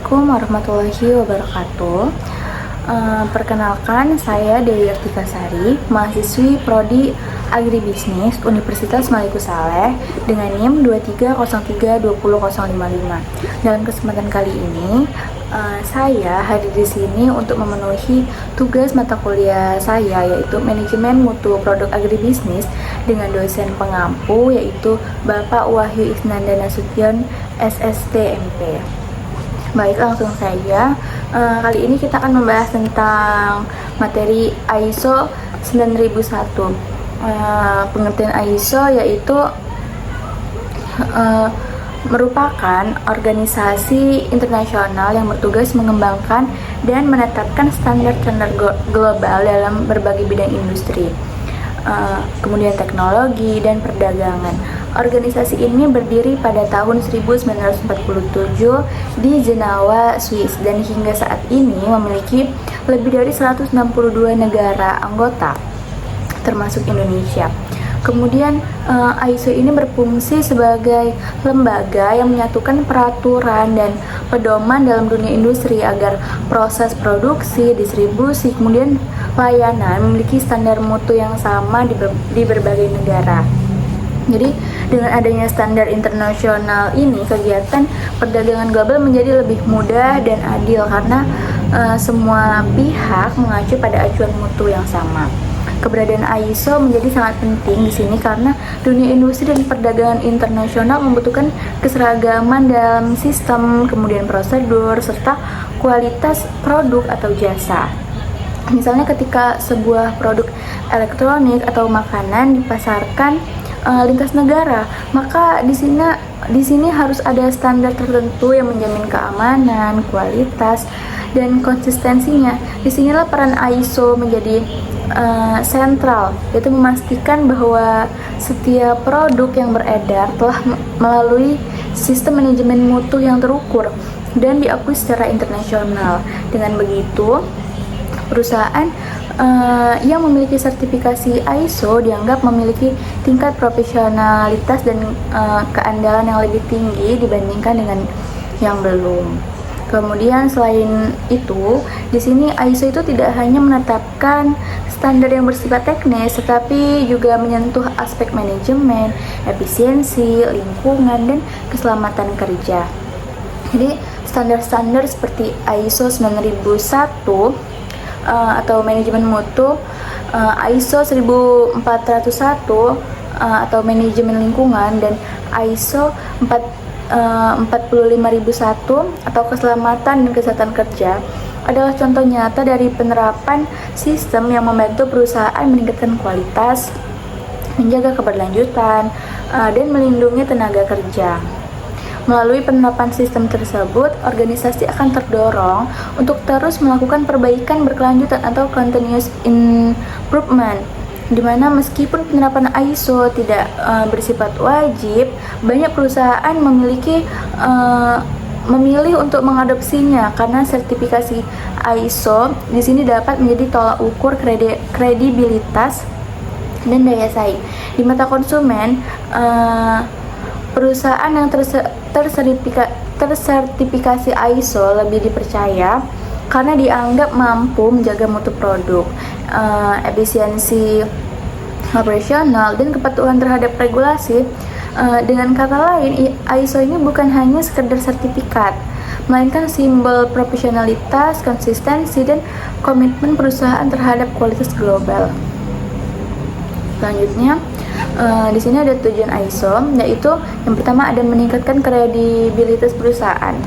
Assalamualaikum warahmatullahi wabarakatuh. Perkenalkan, saya Dewi Artikasari, mahasiswi Prodi Agribisnis Universitas Maliku Saleh dengan NIM 2303200055. Dalam kesempatan kali ini, saya hadir di sini untuk memenuhi tugas mata kuliah saya, yaitu Manajemen Mutu Produk Agribisnis dengan dosen pengampu, yaitu Bapak Wahyu Isnanda Nasution, SSTMP. Baik, langsung saja. Kali ini kita akan membahas tentang materi ISO 9001. Pengertian ISO yaitu merupakan organisasi internasional yang bertugas mengembangkan dan menetapkan standar-standar global dalam berbagai bidang industri, kemudian teknologi dan perdagangan. Organisasi ini berdiri pada tahun 1947 di Jenewa, Swiss, dan hingga saat ini memiliki lebih dari 162 negara anggota, termasuk Indonesia. Kemudian ISO ini berfungsi sebagai lembaga yang menyatukan peraturan dan pedoman dalam dunia industri agar proses produksi, distribusi, kemudian layanan memiliki standar mutu yang sama di berbagai negara. Jadi dengan adanya standar internasional ini, kegiatan perdagangan global menjadi lebih mudah dan adil karena semua pihak mengacu pada acuan mutu yang sama. Keberadaan ISO menjadi sangat penting di sini karena dunia industri dan perdagangan internasional membutuhkan keseragaman dalam sistem, kemudian prosedur, serta kualitas produk atau jasa. Misalnya ketika sebuah produk elektronik atau makanan dipasarkan lintas negara, maka di sini harus ada standar tertentu yang menjamin keamanan, kualitas, dan konsistensinya. Disinilah peran ISO menjadi sentral, yaitu memastikan bahwa setiap produk yang beredar telah melalui sistem manajemen mutu yang terukur dan diakui secara internasional. Dengan begitu, perusahaan yang memiliki sertifikasi ISO dianggap memiliki tingkat profesionalitas dan keandalan yang lebih tinggi dibandingkan dengan yang belum. Kemudian selain itu, di sini ISO itu tidak hanya menetapkan standar yang bersifat teknis, tetapi juga menyentuh aspek manajemen, efisiensi, lingkungan, dan keselamatan kerja. Jadi standar-standar seperti ISO 9001 atau manajemen mutu, ISO 1401 atau manajemen lingkungan, dan ISO 45001 atau keselamatan dan kesehatan kerja adalah contoh nyata dari penerapan sistem yang membantu perusahaan meningkatkan kualitas, menjaga keberlanjutan, dan melindungi tenaga kerja. Melalui penerapan sistem tersebut, organisasi akan terdorong untuk terus melakukan perbaikan berkelanjutan atau continuous improvement, di mana meskipun penerapan ISO tidak bersifat wajib, banyak perusahaan memilih untuk mengadopsinya karena sertifikasi ISO di sini dapat menjadi tolak ukur kredibilitas dan daya saing di mata konsumen. Perusahaan yang tersertifikasi ISO lebih dipercaya karena dianggap mampu menjaga mutu produk, efisiensi operasional, dan kepatuhan terhadap regulasi. Dengan kata lain, ISO ini bukan hanya sekedar sertifikat, melainkan simbol profesionalitas, konsistensi, dan komitmen perusahaan terhadap kualitas global. Selanjutnya, di sini ada tujuan ISO, yaitu yang pertama ada meningkatkan kredibilitas perusahaan.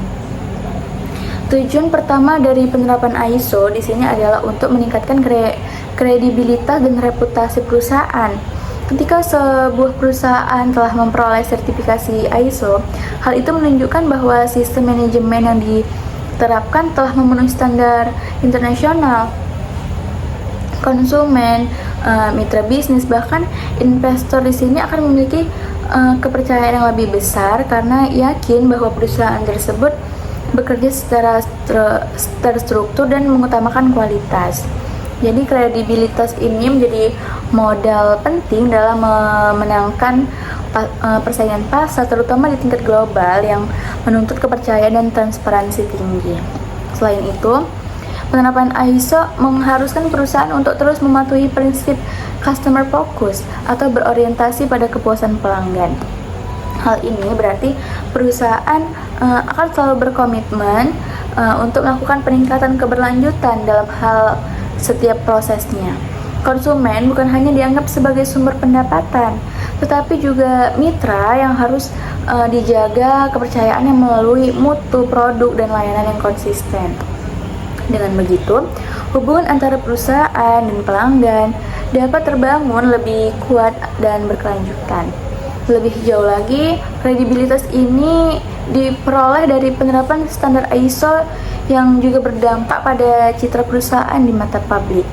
Tujuan pertama dari penerapan ISO di sini adalah untuk meningkatkan kredibilitas dan reputasi perusahaan. Ketika sebuah perusahaan telah memperoleh sertifikasi ISO, hal itu menunjukkan bahwa sistem manajemen yang diterapkan telah memenuhi standar internasional. Konsumen, mitra bisnis, bahkan investor di sini akan memiliki kepercayaan yang lebih besar karena yakin bahwa perusahaan tersebut bekerja secara terstruktur dan mengutamakan kualitas. Jadi kredibilitas ini menjadi modal penting dalam memenangkan persaingan pasar, terutama di tingkat global yang menuntut kepercayaan dan transparansi tinggi. Selain itu, penerapan ISO mengharuskan perusahaan untuk terus mematuhi prinsip customer focus atau berorientasi pada kepuasan pelanggan. Hal ini berarti perusahaan akan selalu berkomitmen untuk melakukan peningkatan keberlanjutan dalam hal setiap prosesnya. Konsumen bukan hanya dianggap sebagai sumber pendapatan, tetapi juga mitra yang harus dijaga kepercayaannya melalui mutu produk dan layanan yang konsisten. Dengan begitu, hubungan antara perusahaan dan pelanggan dapat terbangun lebih kuat dan berkelanjutan. Lebih jauh lagi, kredibilitas ini diperoleh dari penerapan standar ISO yang juga berdampak pada citra perusahaan di mata publik.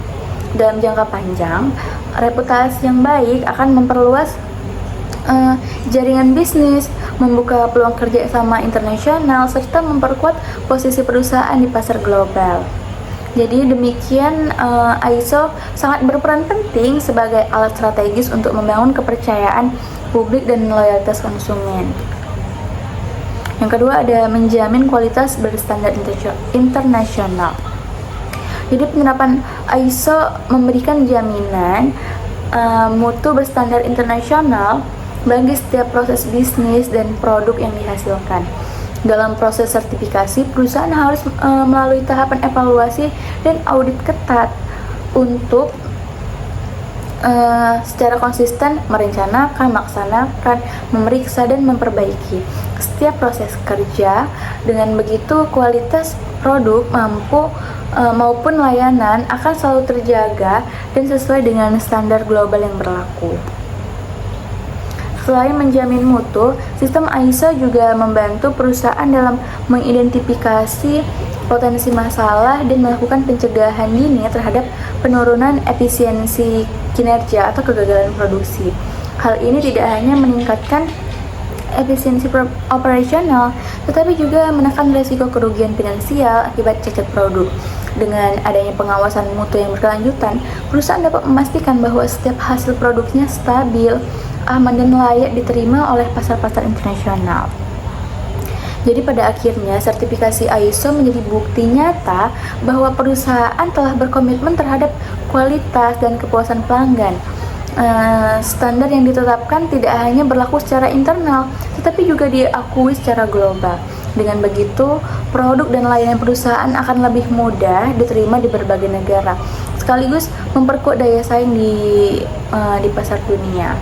Dalam jangka panjang, reputasi yang baik akan memperluas jaringan bisnis, membuka peluang kerja sama internasional, serta memperkuat posisi perusahaan di pasar global. Jadi demikian, ISO sangat berperan penting sebagai alat strategis untuk membangun kepercayaan publik dan loyalitas konsumen. Yang kedua ada menjamin kualitas berstandar internasional. Jadi penerapan ISO memberikan jaminan mutu berstandar internasional bagi setiap proses bisnis dan produk yang dihasilkan. Dalam proses sertifikasi, perusahaan harus melalui tahapan evaluasi dan audit ketat untuk secara konsisten merencanakan, melaksanakan, memeriksa, dan memperbaiki setiap proses kerja. Dengan begitu, kualitas produk maupun layanan akan selalu terjaga dan sesuai dengan standar global yang berlaku. Selain menjamin mutu, sistem ISO juga membantu perusahaan dalam mengidentifikasi potensi masalah dan melakukan pencegahan dini terhadap penurunan efisiensi kinerja atau kegagalan produksi. Hal ini tidak hanya meningkatkan efisiensi operasional, tetapi juga menekan risiko kerugian finansial akibat cacat produk. Dengan adanya pengawasan mutu yang berkelanjutan, perusahaan dapat memastikan bahwa setiap hasil produknya stabil, aman, dan layak diterima oleh pasar-pasar internasional. Jadi pada akhirnya, sertifikasi ISO menjadi bukti nyata bahwa perusahaan telah berkomitmen terhadap kualitas dan kepuasan pelanggan. Standar yang ditetapkan tidak hanya berlaku secara internal, tetapi juga diakui secara global. Dengan begitu, produk dan layanan perusahaan akan lebih mudah diterima di berbagai negara, sekaligus memperkuat daya saing di pasar dunia.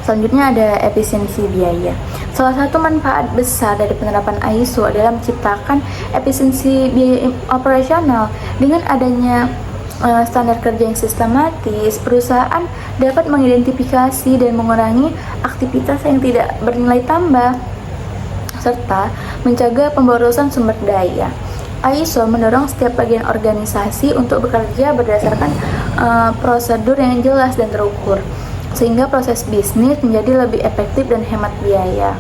Selanjutnya ada efisiensi biaya. Salah satu manfaat besar dari penerapan ISO adalah menciptakan efisiensi biaya operasional. Dengan adanya standar kerja yang sistematis, perusahaan dapat mengidentifikasi dan mengurangi aktivitas yang tidak bernilai tambah, serta mencegah pemborosan sumber daya. ISO mendorong setiap bagian organisasi untuk bekerja berdasarkan prosedur yang jelas dan terukur, sehingga proses bisnis menjadi lebih efektif dan hemat biaya.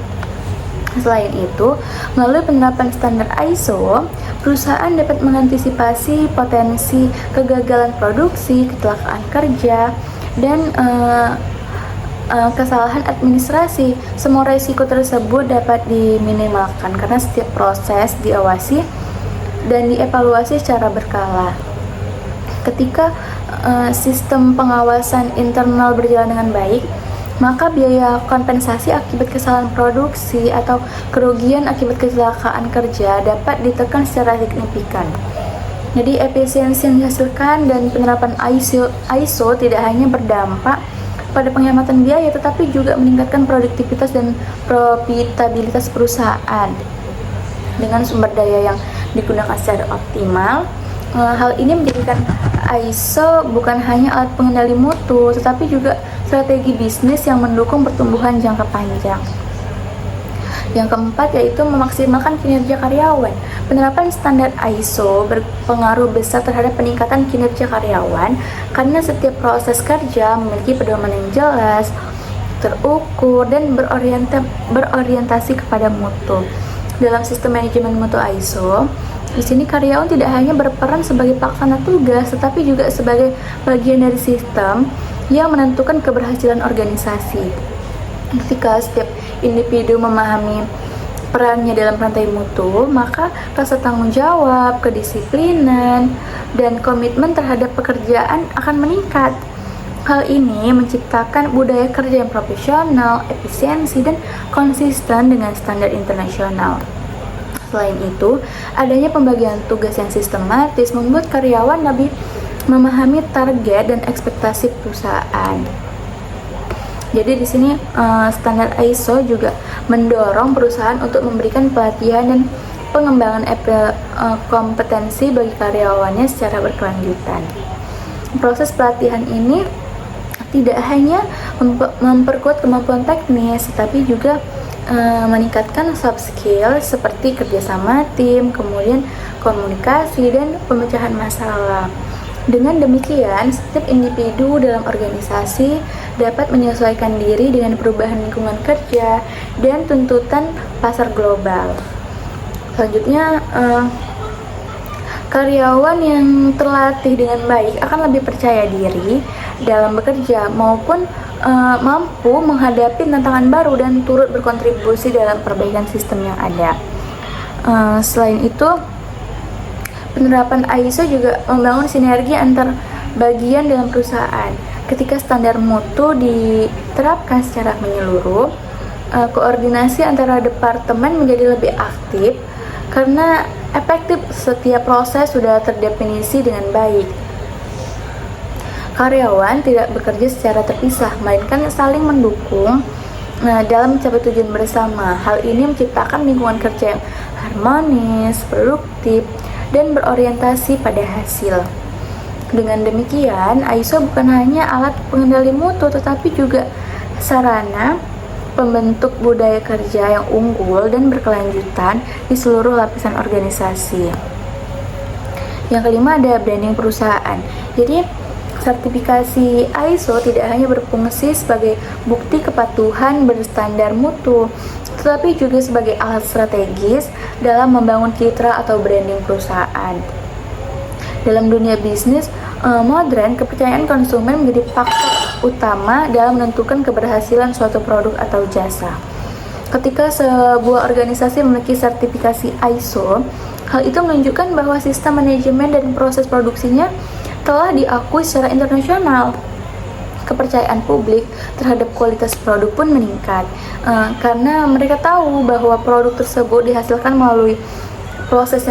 Selain itu, melalui penerapan standar ISO, perusahaan dapat mengantisipasi potensi kegagalan produksi, kecelakaan kerja, dan kesalahan administrasi. Semua risiko tersebut dapat diminimalkan karena setiap proses diawasi dan dievaluasi secara berkala. Ketika sistem pengawasan internal berjalan dengan baik, maka biaya kompensasi akibat kesalahan produksi atau kerugian akibat kecelakaan kerja dapat ditekan secara signifikan. Jadi efisiensi yang dihasilkan dan penerapan ISO tidak hanya berdampak pada penghematan biaya, tetapi juga meningkatkan produktivitas dan profitabilitas perusahaan. Dengan sumber daya yang digunakan secara optimal, hal ini menjadikan ISO bukan hanya alat pengendali mutu, tetapi juga strategi bisnis yang mendukung pertumbuhan jangka panjang. Yang keempat yaitu memaksimalkan kinerja karyawan. Penerapan standar ISO berpengaruh besar terhadap peningkatan kinerja karyawan karena setiap proses kerja memiliki pedoman yang jelas, terukur, dan berorientasi kepada mutu. Dalam sistem manajemen mutu ISO, di sini karyawan tidak hanya berperan sebagai pelaksana tugas, tetapi juga sebagai bagian dari sistem yang menentukan keberhasilan organisasi. Ketika setiap individu memahami perannya dalam rantai mutu, maka rasa tanggung jawab, kedisiplinan, dan komitmen terhadap pekerjaan akan meningkat. Hal ini menciptakan budaya kerja yang profesional, efisiensi, dan konsisten dengan standar internasional. Selain itu, adanya pembagian tugas yang sistematis membuat karyawan lebih memahami target dan ekspektasi perusahaan. Jadi di sini standar ISO juga mendorong perusahaan untuk memberikan pelatihan dan pengembangan kompetensi bagi karyawannya secara berkelanjutan. Proses pelatihan ini tidak hanya memperkuat kemampuan teknis, tetapi juga meningkatkan soft skill seperti kerjasama tim, kemudian komunikasi, dan pemecahan masalah. Dengan demikian, setiap individu dalam organisasi dapat menyesuaikan diri dengan perubahan lingkungan kerja dan tuntutan pasar global. Selanjutnya, karyawan yang terlatih dengan baik akan lebih percaya diri dalam bekerja maupun mampu menghadapi tantangan baru dan turut berkontribusi dalam perbaikan sistem yang ada. Selain itu, penerapan ISO juga membangun sinergi antar bagian dalam perusahaan. Ketika standar mutu diterapkan secara menyeluruh, koordinasi antara departemen menjadi lebih aktif karena efektif setiap proses sudah terdefinisi dengan baik. Karyawan tidak bekerja secara terpisah, melainkan saling mendukung dalam mencapai tujuan bersama. Hal ini menciptakan lingkungan kerja yang harmonis, produktif, dan berorientasi pada hasil. Dengan demikian, ISO bukan hanya alat pengendali mutu, tetapi juga sarana pembentuk budaya kerja yang unggul dan berkelanjutan di seluruh lapisan organisasi. Yang kelima ada branding perusahaan. Jadi, sertifikasi ISO tidak hanya berfungsi sebagai bukti kepatuhan berstandar mutu, tetapi juga sebagai alat strategis dalam membangun citra atau branding perusahaan. Dalam dunia bisnis modern, kepercayaan konsumen menjadi faktor utama dalam menentukan keberhasilan suatu produk atau jasa. Ketika sebuah organisasi memiliki sertifikasi ISO, hal itu menunjukkan bahwa sistem manajemen dan proses produksinya telah diakui secara internasional. Kepercayaan publik terhadap kualitas produk pun meningkat karena mereka tahu bahwa produk tersebut dihasilkan melalui proses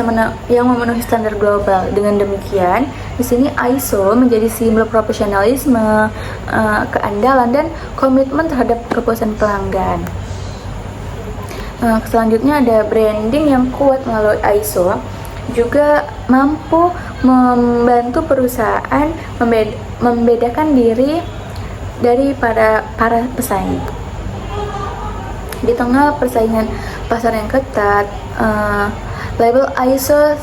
yang memenuhi standar global. Dengan demikian, di sini ISO menjadi simbol profesionalisme, keandalan, dan komitmen terhadap kepuasan pelanggan. Selanjutnya ada branding yang kuat melalui ISO juga mampu membantu perusahaan membedakan diri dari para pesaing. Di tengah persaingan pasar yang ketat, label ISO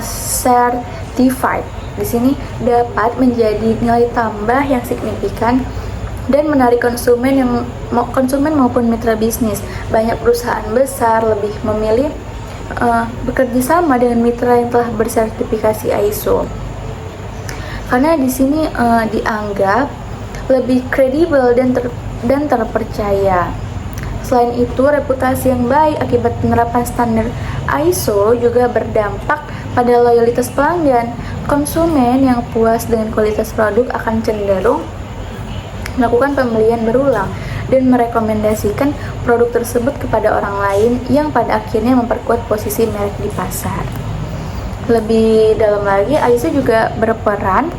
Certified di sini dapat menjadi nilai tambah yang signifikan dan menarik konsumen maupun mitra bisnis. Banyak perusahaan besar lebih memilih bekerja sama dengan mitra yang telah bersertifikasi ISO karena di sini dianggap lebih kredibel dan terpercaya. Selain itu, reputasi yang baik akibat penerapan standar ISO juga berdampak pada loyalitas pelanggan. Konsumen yang puas dengan kualitas produk akan cenderung melakukan pembelian berulang dan merekomendasikan produk tersebut kepada orang lain yang pada akhirnya memperkuat posisi merek di pasar. Lebih dalam lagi, ISO juga berperan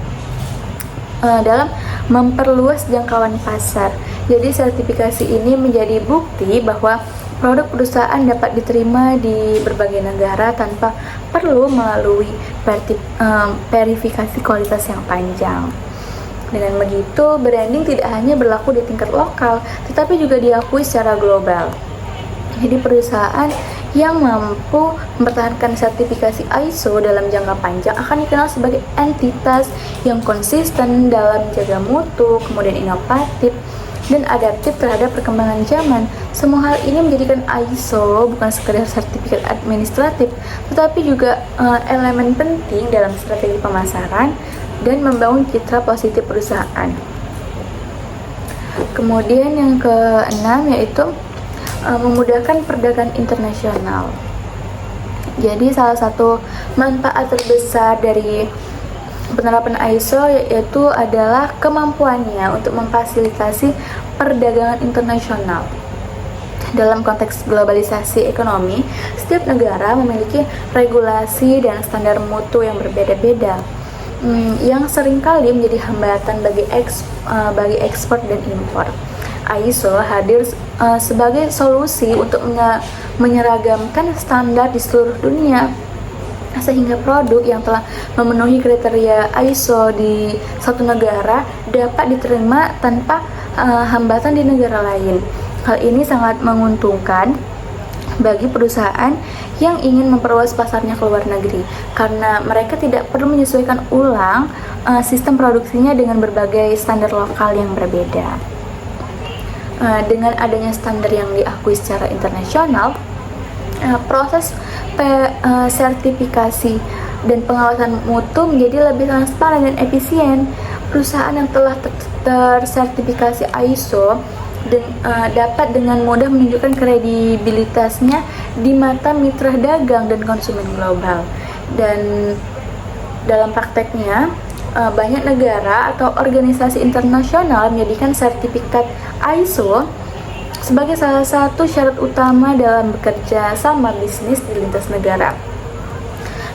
dalam memperluas jangkauan pasar. Jadi sertifikasi ini menjadi bukti bahwa produk perusahaan dapat diterima di berbagai negara tanpa perlu melalui verifikasi kualitas yang panjang. Dengan begitu, branding tidak hanya berlaku di tingkat lokal, tetapi juga diakui secara global. Jadi perusahaan yang mampu mempertahankan sertifikasi ISO dalam jangka panjang akan dikenal sebagai entitas yang konsisten dalam menjaga mutu, kemudian inovatif, dan adaptif terhadap perkembangan zaman. Semua hal ini menjadikan ISO bukan sekedar sertifikat administratif, tetapi juga elemen penting dalam strategi pemasaran dan membangun citra positif perusahaan. Kemudian yang keenam yaitu memudahkan perdagangan internasional. Jadi salah satu manfaat terbesar dari penerapan ISO yaitu adalah kemampuannya untuk memfasilitasi perdagangan internasional. Dalam konteks globalisasi ekonomi, setiap negara memiliki regulasi dan standar mutu yang berbeda-beda, yang seringkali menjadi hambatan bagi ekspor dan impor. ISO hadir sebagai solusi untuk menyeragamkan standar di seluruh dunia, sehingga produk yang telah memenuhi kriteria ISO di satu negara dapat diterima tanpa hambatan di negara lain. Hal ini sangat menguntungkan bagi perusahaan yang ingin memperluas pasarnya ke luar negeri, karena mereka tidak perlu menyesuaikan ulang sistem produksinya dengan berbagai standar lokal yang berbeda. Dengan adanya standar yang diakui secara internasional, proses sertifikasi dan pengawasan mutu menjadi lebih transparan dan efisien. Perusahaan yang telah tersertifikasi ISO dan dapat dengan mudah menunjukkan kredibilitasnya di mata mitra dagang dan konsumen global. Dan dalam prakteknya, banyak negara atau organisasi internasional menjadikan sertifikat ISO sebagai salah satu syarat utama dalam bekerja sama bisnis di lintas negara.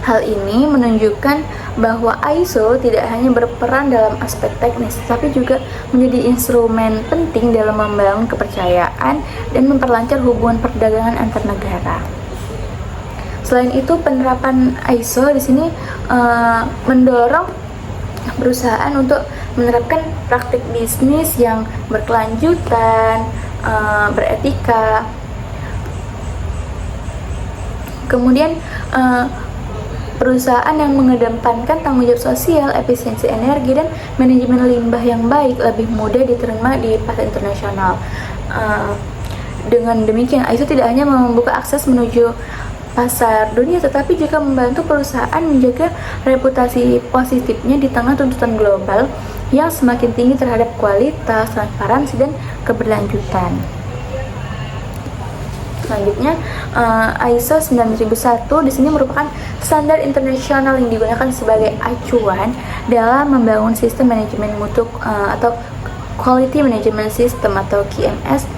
Hal ini menunjukkan bahwa ISO tidak hanya berperan dalam aspek teknis, tapi juga menjadi instrumen penting dalam membangun kepercayaan dan memperlancar hubungan perdagangan antar negara. Selain itu, penerapan ISO di sini mendorong perusahaan untuk menerapkan praktik bisnis yang berkelanjutan, beretika. Kemudian perusahaan yang mengedepankan tanggung jawab sosial, efisiensi energi, dan manajemen limbah yang baik lebih mudah diterima di pasar internasional. Dengan demikian, ISO tidak hanya membuka akses menuju pasar dunia, tetapi juga membantu perusahaan menjaga reputasi positifnya di tengah tuntutan global yang semakin tinggi terhadap kualitas, transparansi, dan keberlanjutan. Selanjutnya, ISO 9001 di sini merupakan standar internasional yang digunakan sebagai acuan dalam membangun sistem manajemen mutu atau Quality Management System atau QMS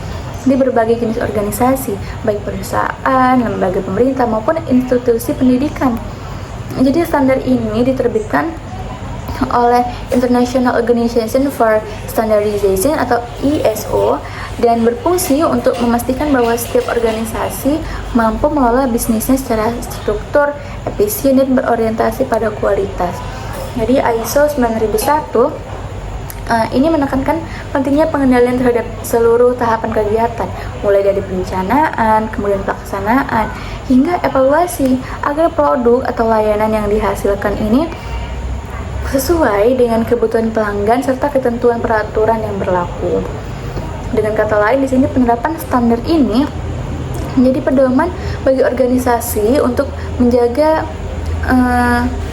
di berbagai jenis organisasi, baik perusahaan, lembaga pemerintah, maupun institusi pendidikan. Jadi standar ini diterbitkan oleh International Organization for Standardization atau ISO dan berfungsi untuk memastikan bahwa setiap organisasi mampu mengelola bisnisnya secara struktur, efisien, dan berorientasi pada kualitas. Jadi ISO 9001 ini menekankan pentingnya pengendalian terhadap seluruh tahapan kegiatan, mulai dari perencanaan, kemudian pelaksanaan, hingga evaluasi, agar produk atau layanan yang dihasilkan ini sesuai dengan kebutuhan pelanggan serta ketentuan peraturan yang berlaku. Dengan kata lain, di sini penerapan standar ini menjadi pedoman bagi organisasi untuk menjaga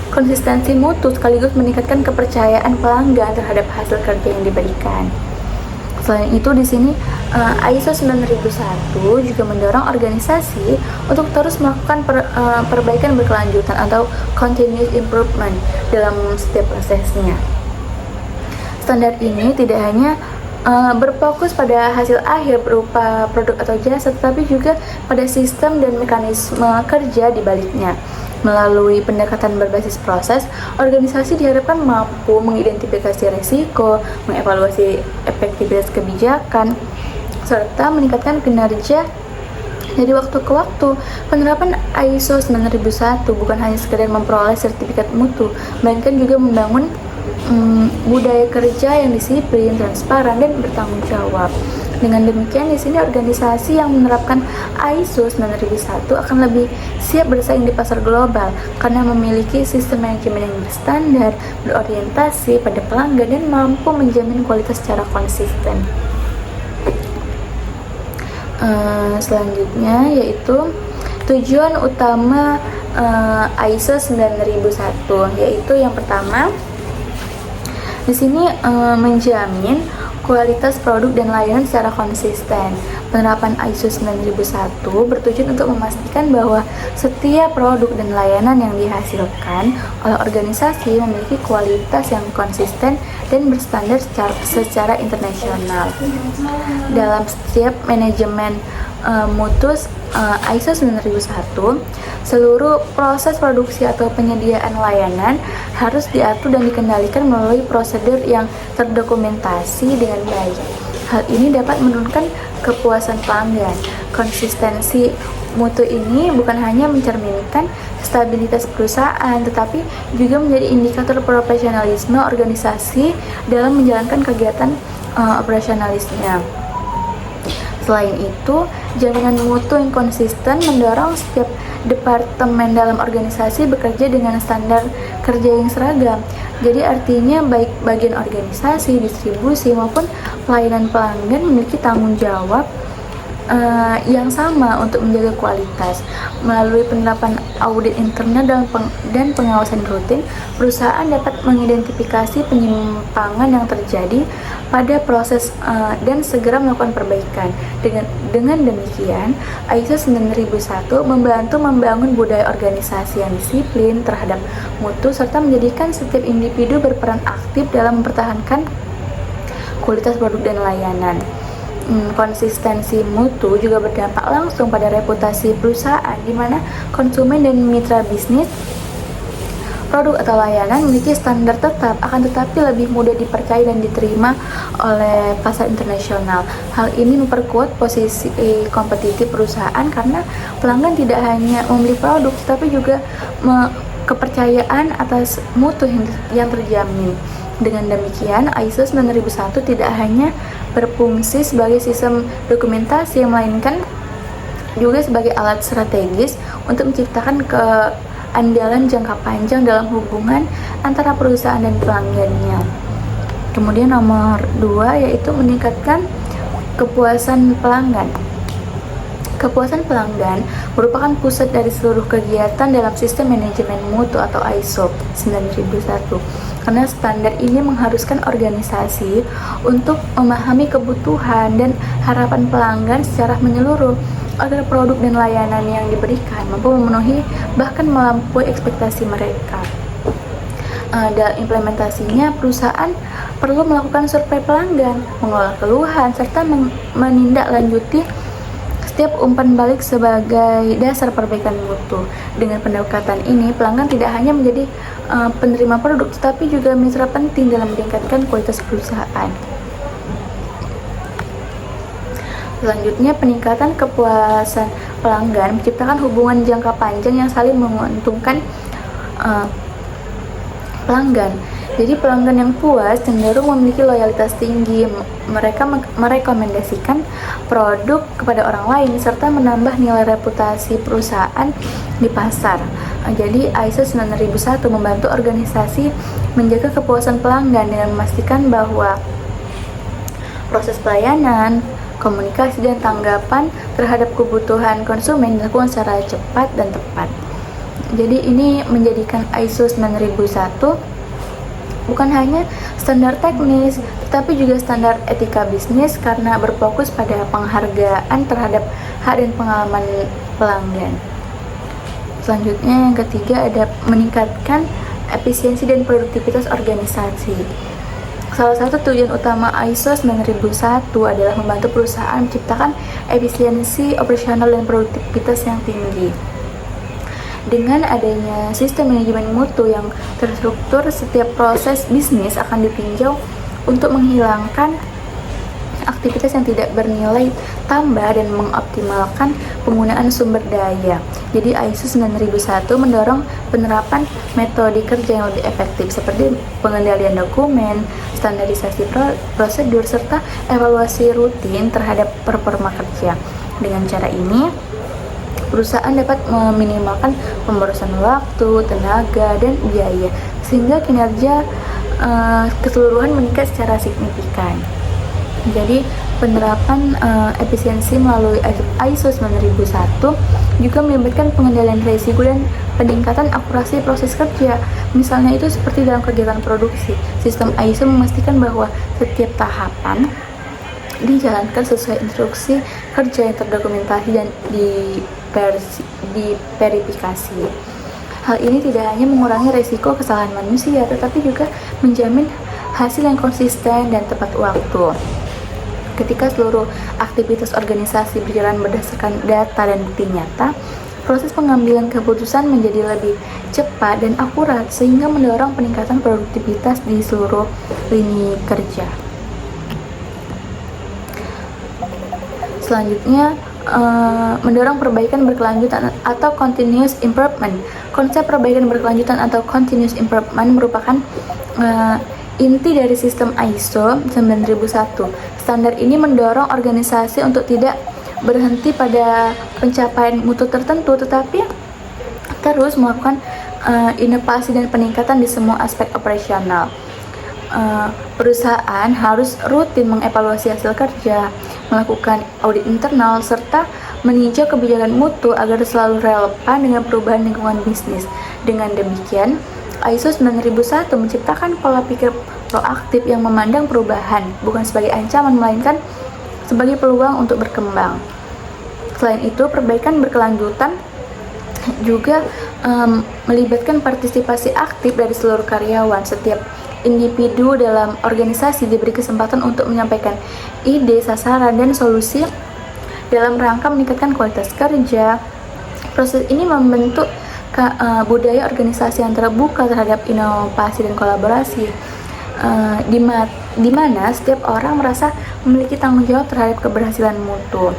konsistensi mutu sekaligus meningkatkan kepercayaan pelanggan terhadap hasil kerja yang diberikan. Selain itu, di sini ISO 9001 juga mendorong organisasi untuk terus melakukan perbaikan berkelanjutan atau continuous improvement dalam setiap prosesnya. Standar ini tidak hanya berfokus pada hasil akhir berupa produk atau jasa, tetapi juga pada sistem dan mekanisme kerja di baliknya. Melalui pendekatan berbasis proses, organisasi diharapkan mampu mengidentifikasi risiko, mengevaluasi efektivitas kebijakan, serta meningkatkan kinerja dari waktu ke waktu. Penerapan ISO 9001 bukan hanya sekedar memperoleh sertifikat mutu, melainkan juga membangun budaya kerja yang disiplin, transparan, dan bertanggung jawab. Dengan demikian, di sini organisasi yang menerapkan ISO 9001 akan lebih siap bersaing di pasar global karena memiliki sistem manajemen yang berstandar, berorientasi pada pelanggan, dan mampu menjamin kualitas secara konsisten. Selanjutnya yaitu tujuan utama ISO 9001, yaitu yang pertama di sini menjamin kualitas produk dan layanan secara konsisten. Penerapan ISO 9001 bertujuan untuk memastikan bahwa setiap produk dan layanan yang dihasilkan oleh organisasi memiliki kualitas yang konsisten dan berstandar secara internasional. Dalam setiap manajemen mutu ISO 9001, seluruh proses produksi atau penyediaan layanan harus diatur dan dikendalikan melalui prosedur yang terdokumentasi dengan baik. Hal ini dapat menurunkan kepuasan pelanggan. Konsistensi mutu ini bukan hanya mencerminkan stabilitas perusahaan, tetapi juga menjadi indikator profesionalisme organisasi dalam menjalankan kegiatan operasionalisnya. Selain itu, jaminan mutu yang konsisten mendorong setiap departemen dalam organisasi bekerja dengan standar kerja yang seragam. Jadi artinya baik bagian organisasi, distribusi maupun pelayanan pelanggan memiliki tanggung jawab yang sama untuk menjaga kualitas. Melalui penerapan audit internal dan pengawasan rutin, perusahaan dapat mengidentifikasi penyimpangan yang terjadi pada proses dan segera melakukan perbaikan. Dengan demikian, ISO 9001 membantu membangun budaya organisasi yang disiplin terhadap mutu serta menjadikan setiap individu berperan aktif dalam mempertahankan kualitas produk dan layanan. Konsistensi mutu juga berdampak langsung pada reputasi perusahaan, di mana konsumen dan mitra bisnis produk atau layanan memiliki standar tetap, akan tetapi lebih mudah dipercaya dan diterima oleh pasar internasional. Hal ini memperkuat posisi kompetitif perusahaan karena pelanggan tidak hanya membeli produk, tapi juga kepercayaan atas mutu yang terjamin. Dengan demikian, ISO 9001 tidak hanya berfungsi sebagai sistem dokumentasi, melainkan juga sebagai alat strategis untuk menciptakan keandalan jangka panjang dalam hubungan antara perusahaan dan pelanggannya. Kemudian nomor 2 yaitu meningkatkan kepuasan pelanggan. Kepuasan pelanggan merupakan pusat dari seluruh kegiatan dalam sistem manajemen mutu atau ISO 9001. Karena standar ini mengharuskan organisasi untuk memahami kebutuhan dan harapan pelanggan secara menyeluruh agar produk dan layanan yang diberikan mampu memenuhi bahkan melampaui ekspektasi mereka. Dalam implementasinya, perusahaan perlu melakukan survei pelanggan, mengolah keluhan, serta menindaklanjuti setiap umpan balik sebagai dasar perbaikan mutu. Dengan pendekatan ini, pelanggan tidak hanya menjadi penerima produk, tetapi juga mitra penting dalam meningkatkan kualitas perusahaan. Selanjutnya, peningkatan kepuasan pelanggan menciptakan hubungan jangka panjang yang saling menguntungkan pelanggan. Jadi pelanggan yang puas cenderung memiliki loyalitas tinggi, mereka merekomendasikan produk kepada orang lain serta menambah nilai reputasi perusahaan di pasar. Jadi ISO 9001 membantu organisasi menjaga kepuasan pelanggan dengan memastikan bahwa proses pelayanan, komunikasi dan tanggapan terhadap kebutuhan konsumen dilakukan secara cepat dan tepat. Jadi ini menjadikan ISO 9001 bukan hanya standar teknis, tetapi juga standar etika bisnis karena berfokus pada penghargaan terhadap hak dan pengalaman pelanggan. Selanjutnya yang ketiga ada meningkatkan efisiensi dan produktivitas organisasi. Salah satu tujuan utama ISO 9001 adalah membantu perusahaan menciptakan efisiensi operasional dan produktivitas yang tinggi. Dengan adanya sistem manajemen mutu yang terstruktur, setiap proses bisnis akan ditinjau untuk menghilangkan aktivitas yang tidak bernilai tambah dan mengoptimalkan penggunaan sumber daya. Jadi ISO 9001 mendorong penerapan metode kerja yang lebih efektif seperti pengendalian dokumen, standarisasi prosedur, serta evaluasi rutin terhadap performa kerja. Dengan cara ini, perusahaan dapat meminimalkan pemborosan waktu, tenaga, dan biaya sehingga kinerja keseluruhan meningkat secara signifikan. Jadi penerapan efisiensi melalui ISO 9001 juga melibatkan pengendalian risiko dan peningkatan akurasi proses kerja. Misalnya itu seperti dalam kegiatan produksi, sistem ISO memastikan bahwa setiap tahapan dijalankan sesuai instruksi kerja yang terdokumentasi dan diverifikasi. Hal ini tidak hanya mengurangi resiko kesalahan manusia, tetapi juga menjamin hasil yang konsisten dan tepat waktu. Ketika seluruh aktivitas organisasi berjalan berdasarkan data dan bukti nyata, proses pengambilan keputusan menjadi lebih cepat dan akurat sehingga mendorong peningkatan produktivitas di seluruh lini kerja. Selanjutnya, mendorong perbaikan berkelanjutan atau continuous improvement. Konsep perbaikan berkelanjutan atau continuous improvement merupakan inti dari sistem ISO 9001. Standar ini mendorong organisasi untuk tidak berhenti pada pencapaian mutu tertentu, tetapi terus melakukan inovasi dan peningkatan di semua aspek operasional. Perusahaan harus rutin mengevaluasi hasil kerja, melakukan audit internal, serta meninjau kebijakan mutu agar selalu relevan dengan perubahan lingkungan bisnis. Dengan demikian, ISO 9001 menciptakan pola pikir proaktif yang memandang perubahan bukan sebagai ancaman, melainkan sebagai peluang untuk berkembang. Selain itu, perbaikan berkelanjutan juga melibatkan partisipasi aktif dari seluruh karyawan. Setiap individu dalam organisasi diberi kesempatan untuk menyampaikan ide, sasaran, dan solusi dalam rangka meningkatkan kualitas kerja. Proses ini membentuk budaya organisasi yang terbuka terhadap inovasi dan kolaborasi, di mana setiap orang merasa memiliki tanggung jawab terhadap keberhasilan mutu.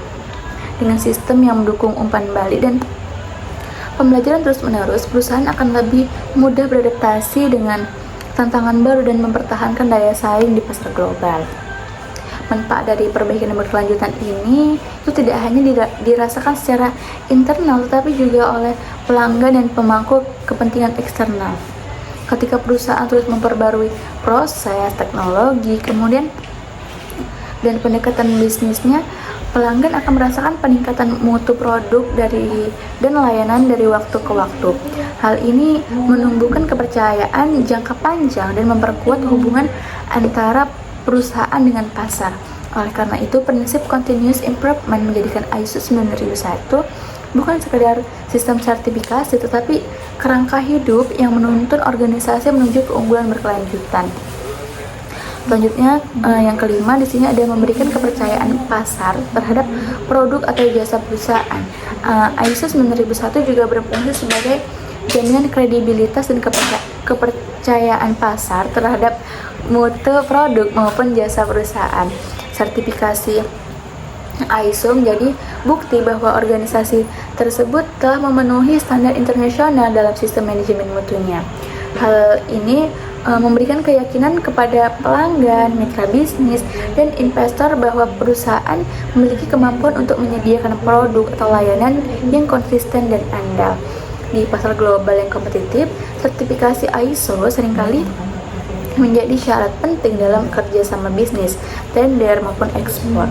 Dengan sistem yang mendukung umpan balik dan pembelajaran terus-menerus, perusahaan akan lebih mudah beradaptasi dengan tantangan baru dan mempertahankan daya saing di pasar global. Manfaat dari perbaikan berkelanjutan ini itu tidak hanya dirasakan secara internal, tetapi juga oleh pelanggan dan pemangku kepentingan eksternal. Ketika perusahaan terus memperbarui proses, teknologi, kemudian dan pendekatan bisnisnya, pelanggan akan merasakan peningkatan mutu produk dan layanan dari waktu ke waktu. Hal ini menumbuhkan kepercayaan jangka panjang dan memperkuat hubungan antara perusahaan dengan pasar. Oleh karena itu, prinsip continuous improvement menjadikan ISO 9001 bukan sekedar sistem sertifikasi, tetapi kerangka hidup yang menuntun organisasi menuju keunggulan berkelanjutan. Selanjutnya, yang kelima di sini ada memberikan kepercayaan pasar terhadap produk atau jasa perusahaan. ISO 9001 juga berfungsi sebagai jaminan kredibilitas dan kepercayaan pasar terhadap mutu produk maupun jasa perusahaan. Sertifikasi ISO menjadi bukti bahwa organisasi tersebut telah memenuhi standar internasional dalam sistem manajemen mutunya. Hal ini memberikan keyakinan kepada pelanggan, mitra bisnis, dan investor bahwa perusahaan memiliki kemampuan untuk menyediakan produk atau layanan yang konsisten dan andal. Di pasar global yang kompetitif, sertifikasi ISO seringkali menjadi syarat penting dalam kerjasama bisnis, tender maupun ekspor.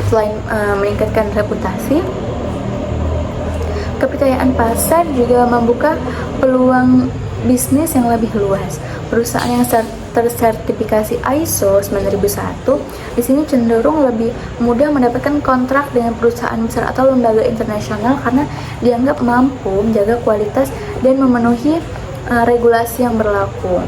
Selain meningkatkan reputasi, kepercayaan pasar juga membuka peluang bisnis yang lebih luas. Perusahaan yang tersertifikasi ISO 9001 di sini cenderung lebih mudah mendapatkan kontrak dengan perusahaan besar atau lembaga internasional karena dianggap mampu menjaga kualitas dan memenuhi regulasi yang berlaku.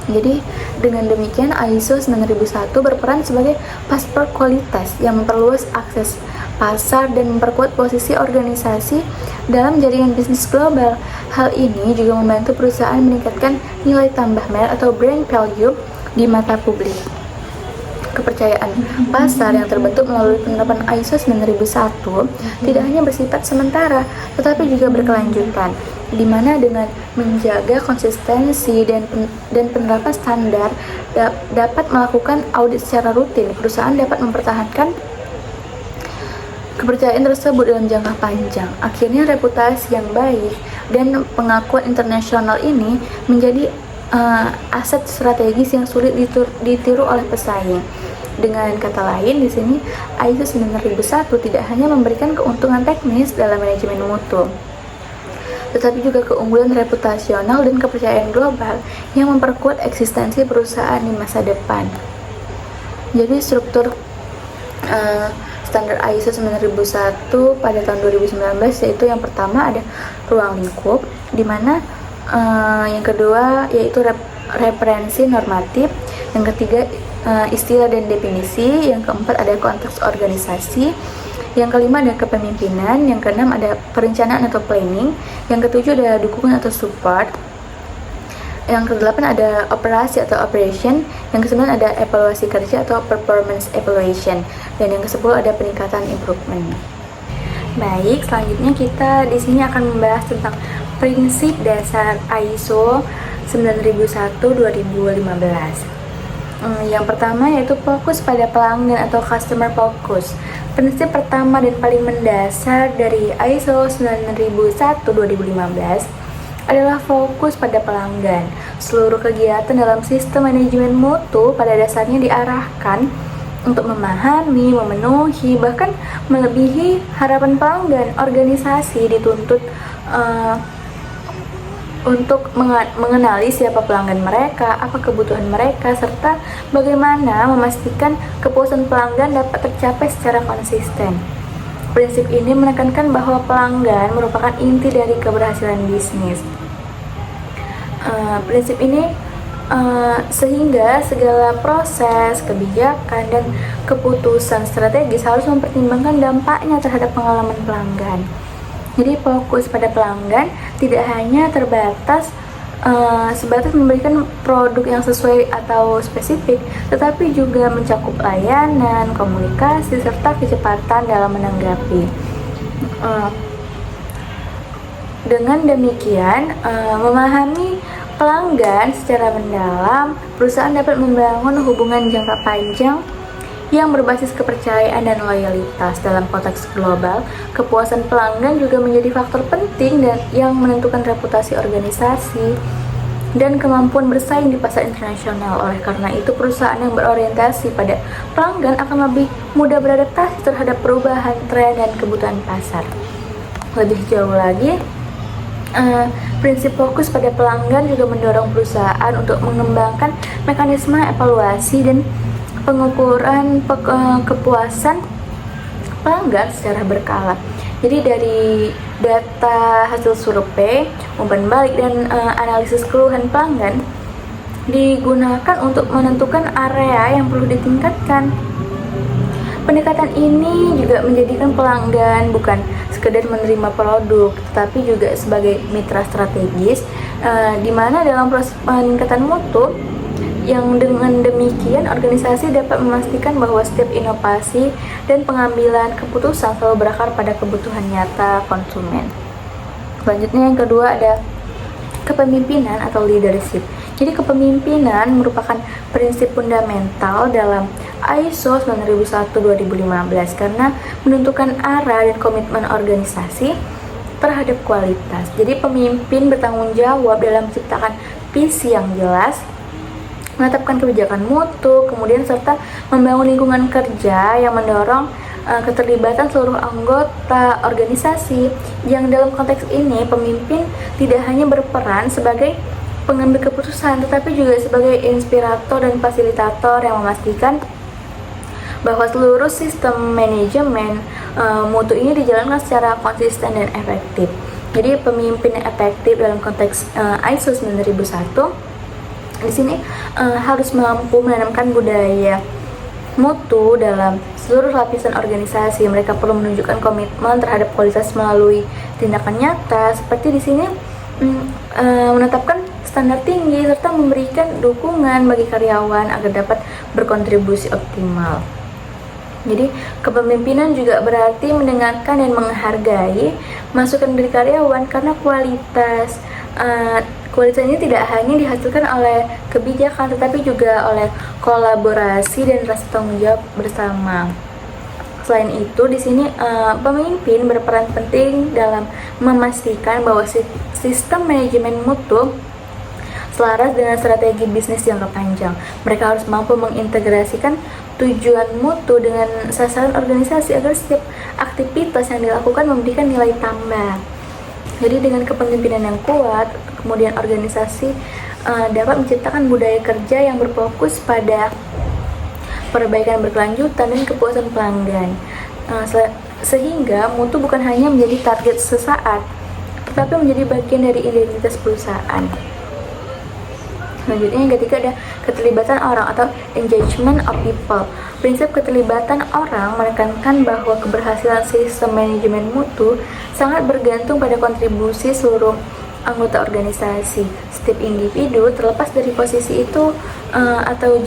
Jadi dengan demikian ISO 9001 berperan sebagai paspor kualitas yang memperluas akses pasar dan memperkuat posisi organisasi dalam jaringan bisnis global. Hal ini juga membantu perusahaan meningkatkan nilai tambah merek atau brand value di mata publik. Kepercayaan pasar yang terbentuk melalui penerapan ISO 9001 tidak hanya bersifat sementara, tetapi juga berkelanjutan, di mana dengan menjaga konsistensi dan penerapan standar dapat melakukan audit secara rutin, perusahaan dapat mempertahankan kepercayaan tersebut dalam jangka panjang. Akhirnya reputasi yang baik dan pengakuan internasional ini menjadi aset strategis yang sulit ditiru oleh pesaing. Dengan kata lain, di sini ISO 9001 tidak hanya memberikan keuntungan teknis dalam manajemen mutu, tetapi juga keunggulan reputasional dan kepercayaan global yang memperkuat eksistensi perusahaan di masa depan. Jadi struktur standar ISO 9001 pada tahun 2019 yaitu yang pertama ada ruang lingkup, di mana yang kedua yaitu referensi normatif, yang ketiga istilah dan definisi, yang keempat ada konteks organisasi, yang kelima ada kepemimpinan, yang keenam ada perencanaan atau planning, yang ketujuh ada dukungan atau support, yang kedelapan ada operasi atau operation, yang kesembilan ada evaluasi kerja atau performance evaluation, dan yang kesepuluh ada peningkatan improvement. Baik, selanjutnya kita di sini akan membahas tentang prinsip dasar ISO 9001-2015. Yang pertama yaitu fokus pada pelanggan atau customer focus. Prinsip pertama dan paling mendasar dari ISO 9001-2015 adalah fokus pada pelanggan. Seluruh kegiatan dalam sistem manajemen mutu pada dasarnya diarahkan untuk memahami, memenuhi, bahkan melebihi harapan pelanggan. Organisasi dituntut untuk mengenali siapa pelanggan mereka, apa kebutuhan mereka, serta bagaimana memastikan kepuasan pelanggan dapat tercapai secara konsisten. Prinsip ini menekankan bahwa pelanggan merupakan inti dari keberhasilan bisnis. Prinsip ini sehingga segala proses, kebijakan, dan keputusan strategis harus mempertimbangkan dampaknya terhadap pengalaman pelanggan. Jadi fokus pada pelanggan tidak hanya terbatas sebatas memberikan produk yang sesuai atau spesifik, tetapi juga mencakup layanan, komunikasi, serta kecepatan dalam menanggapi. Dengan demikian, memahami pelanggan secara mendalam, perusahaan dapat membangun hubungan jangka panjang yang berbasis kepercayaan dan loyalitas. Dalam konteks global, kepuasan pelanggan juga menjadi faktor penting dan yang menentukan reputasi organisasi dan kemampuan bersaing di pasar internasional. Oleh karena itu, perusahaan yang berorientasi pada pelanggan akan lebih mudah beradaptasi terhadap perubahan tren dan kebutuhan pasar. Lebih jauh lagi, prinsip fokus pada pelanggan juga mendorong perusahaan untuk mengembangkan mekanisme evaluasi dan pengukuran kepuasan pelanggan secara berkala. Jadi dari data hasil survei, umpan balik, dan analisis keluhan pelanggan digunakan untuk menentukan area yang perlu ditingkatkan. Pendekatan ini juga menjadikan pelanggan bukan sekedar menerima produk, tetapi juga sebagai mitra strategis, di mana dalam proses peningkatan mutu, yang dengan demikian organisasi dapat memastikan bahwa setiap inovasi dan pengambilan keputusan selalu berakar pada kebutuhan nyata konsumen. Selanjutnya yang kedua ada kepemimpinan atau leadership. Jadi kepemimpinan merupakan prinsip fundamental dalam ISO 9001-2015 karena menentukan arah dan komitmen organisasi terhadap kualitas. Jadi pemimpin bertanggung jawab dalam menciptakan visi yang jelas, menetapkan kebijakan mutu, kemudian serta membangun lingkungan kerja yang mendorong keterlibatan seluruh anggota organisasi. Yang dalam konteks ini, pemimpin tidak hanya berperan sebagai pengambil keputusan, tetapi juga sebagai inspirator dan fasilitator yang memastikan bahwa seluruh sistem manajemen mutu ini dijalankan secara konsisten dan efektif. Jadi pemimpin yang efektif dalam konteks ISO 9001 di sini harus mampu menanamkan budaya mutu dalam seluruh lapisan organisasi. Mereka perlu menunjukkan komitmen terhadap kualitas melalui tindakan nyata, seperti di sini menetapkan standar tinggi serta memberikan dukungan bagi karyawan agar dapat berkontribusi optimal. Jadi kepemimpinan juga berarti mendengarkan dan menghargai masukan dari karyawan, karena kualitas ini tidak hanya dihasilkan oleh kebijakan, tetapi juga oleh kolaborasi dan rasa tanggung jawab bersama. Selain itu, di sini pemimpin berperan penting dalam memastikan bahwa sistem manajemen mutu selaras dengan strategi bisnis jangka panjang. Mereka harus mampu mengintegrasikan tujuan mutu dengan sasaran organisasi agar setiap aktivitas yang dilakukan memberikan nilai tambah. Jadi dengan kepemimpinan yang kuat, kemudian organisasi dapat menciptakan budaya kerja yang berfokus pada perbaikan berkelanjutan dan kepuasan pelanggan. Sehingga mutu bukan hanya menjadi target sesaat, tetapi menjadi bagian dari identitas perusahaan. Selanjutnya, ketika ada keterlibatan orang atau engagement of people. Prinsip keterlibatan orang menekankan bahwa keberhasilan sistem manajemen mutu sangat bergantung pada kontribusi seluruh anggota organisasi. Setiap individu, terlepas dari posisi itu atau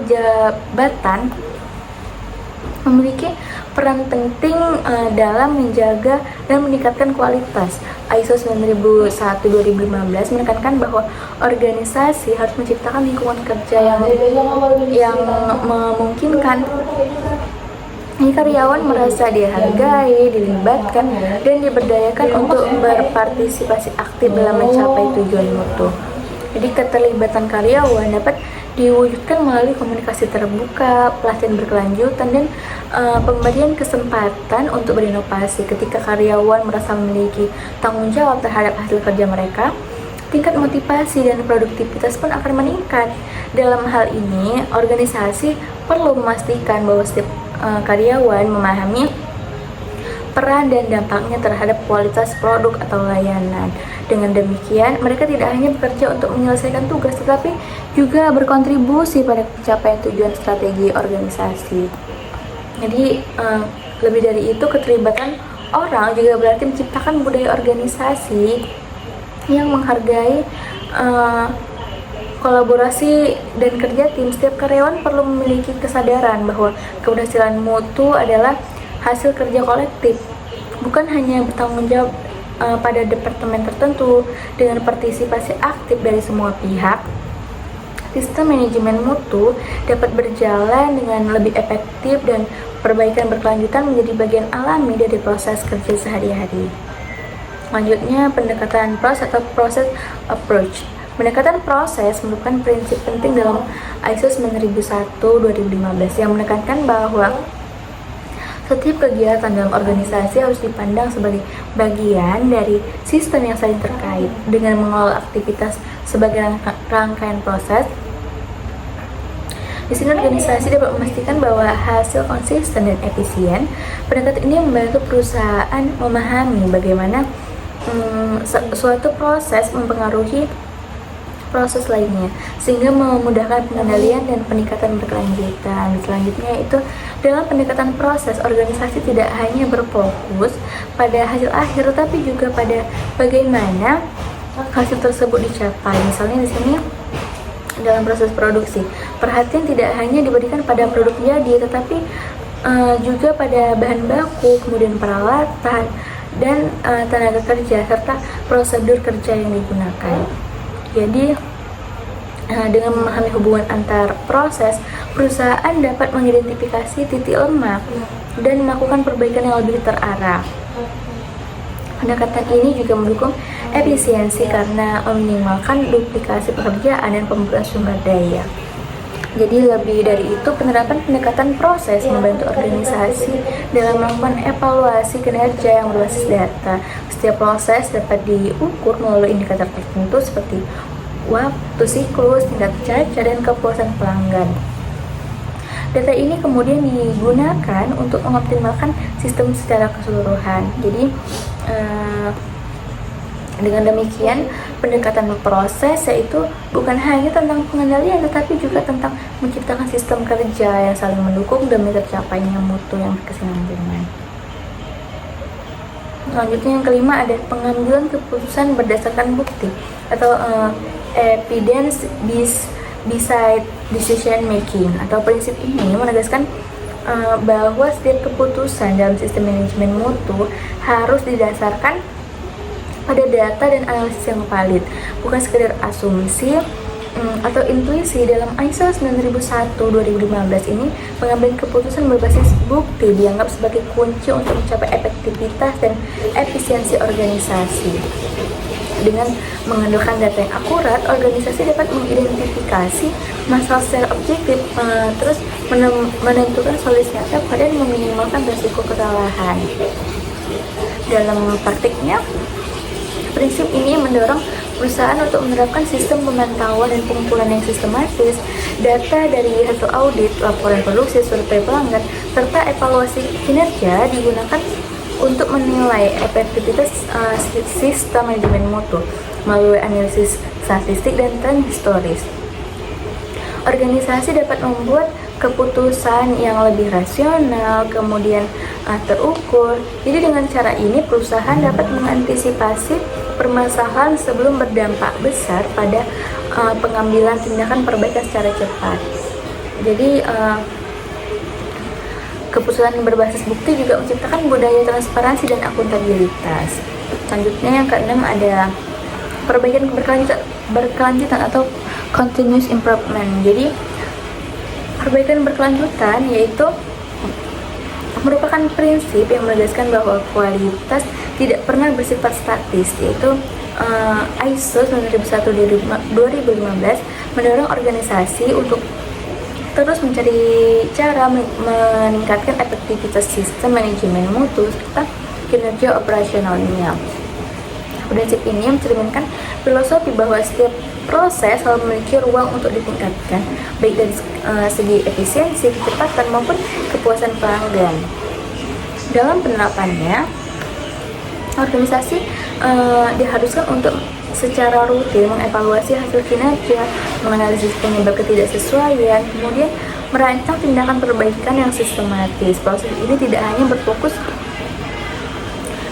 jabatan, memiliki peran penting dalam menjaga dan meningkatkan kualitas. ISO 9001/2015 menekankan bahwa organisasi harus menciptakan lingkungan kerja yang memungkinkan karyawan merasa dihargai, dilibatkan, dan diberdayakan untuk berpartisipasi aktif dalam mencapai tujuan mutu. Jadi keterlibatan karyawan dapat diwujudkan melalui komunikasi terbuka, pelatihan berkelanjutan, dan pemberian kesempatan untuk berinovasi. Ketika karyawan merasa memiliki tanggung jawab terhadap hasil kerja mereka, tingkat motivasi dan produktivitas pun akan meningkat. Dalam hal ini, organisasi perlu memastikan bahwa setiap karyawan memahami peran dan dampaknya terhadap kualitas produk atau layanan. Dengan demikian, mereka tidak hanya bekerja untuk menyelesaikan tugas, tetapi juga berkontribusi pada pencapaian tujuan strategi organisasi. Jadi, lebih dari itu, keterlibatan orang juga berarti menciptakan budaya organisasi yang menghargai kolaborasi dan kerja tim. Setiap karyawan perlu memiliki kesadaran bahwa keberhasilan mutu adalah hasil kerja kolektif, bukan hanya bertanggung jawab pada departemen tertentu. Dengan partisipasi aktif dari semua pihak, sistem manajemen mutu dapat berjalan dengan lebih efektif dan perbaikan berkelanjutan menjadi bagian alami dari proses kerja sehari-hari. Selanjutnya, pendekatan proses atau process approach. Pendekatan proses merupakan prinsip penting dalam ISO 9001/2015 yang menekankan bahwa setiap kegiatan dalam organisasi harus dipandang sebagai bagian dari sistem yang saling terkait. Dengan mengelola aktivitas sebagai rangkaian proses, di sini organisasi dapat memastikan bahwa hasil konsisten dan efisien. Pendekatan ini membantu perusahaan memahami bagaimana suatu proses mempengaruhi proses lainnya, sehingga memudahkan pengendalian dan peningkatan berkelanjutan. Selanjutnya itu, dalam pendekatan proses, organisasi tidak hanya berfokus pada hasil akhir, tetapi juga pada bagaimana hasil tersebut dicapai. Misalnya di sini dalam proses produksi, perhatian tidak hanya diberikan pada produk jadi, tetapi juga pada bahan baku, kemudian peralatan dan tenaga kerja serta prosedur kerja yang digunakan. Jadi, dengan memahami hubungan antar proses, perusahaan dapat mengidentifikasi titik lemah dan melakukan perbaikan yang lebih terarah. Pendekatan ini juga mendukung efisiensi karena meminimalkan duplikasi pekerjaan dan pembukaan sumber daya. Jadi lebih dari itu, penerapan pendekatan proses membantu organisasi dalam melakukan evaluasi kinerja yang berbasis data. Setiap proses dapat diukur melalui indikator tertentu seperti waktu siklus, tingkat cacat, dan kepuasan pelanggan. Data ini kemudian digunakan untuk mengoptimalkan sistem secara keseluruhan. Jadi dengan demikian, pendekatan proses yaitu bukan hanya tentang pengendalian, tetapi juga tentang menciptakan sistem kerja yang saling mendukung demi tercapainya mutu yang berkesinambungan. Selanjutnya, yang kelima, ada pengambilan keputusan berdasarkan bukti atau evidence based decision making. Atau prinsip ini menegaskan bahwa setiap keputusan dalam sistem manajemen mutu harus didasarkan pada data dan analisis yang valid, bukan sekedar asumsi atau intuisi. Dalam ISO 9001/2015 ini, pengambilan keputusan berbasis bukti dianggap sebagai kunci untuk mencapai efektivitas dan efisiensi organisasi. Dengan mengandalkan data yang akurat, organisasi dapat mengidentifikasi masalah secara objektif, terus menentukan solusi yang tepat dan meminimalkan risiko kesalahan. Dalam praktiknya, prinsip ini mendorong perusahaan untuk menerapkan sistem pemantauan dan pengumpulan yang sistematis, data dari hasil audit, laporan produksi, survei pelanggan, serta evaluasi kinerja digunakan untuk menilai efektivitas sistem manajemen mutu melalui analisis statistik dan tren historis. Organisasi dapat membuat keputusan yang lebih rasional, kemudian terukur. Jadi dengan cara ini perusahaan dapat mengantisipasi permasalahan sebelum berdampak besar pada pengambilan tindakan perbaikan secara cepat. Jadi keputusan berbasis bukti juga menciptakan budaya transparansi dan akuntabilitas. Selanjutnya yang keenam ada perbaikan berkelanjutan atau continuous improvement. Jadi perbaikan berkelanjutan yaitu merupakan prinsip yang menegaskan bahwa kualitas tidak pernah bersifat statis, yaitu ISO 9001/2015 mendorong organisasi untuk terus mencari cara meningkatkan efektivitas sistem manajemen mutu serta kinerja operasionalnya. Prinsip ini mencerminkan filosofi bahwa setiap proses selalu memiliki ruang untuk ditingkatkan, baik dari segi efisiensi, kecepatan, maupun kepuasan pelanggan. Dalam penerapannya, organisasi diharuskan untuk secara rutin mengevaluasi hasil kinerja, menganalisis penyebab ketidaksesuaian, kemudian merancang tindakan perbaikan yang sistematis. Proses ini tidak hanya berfokus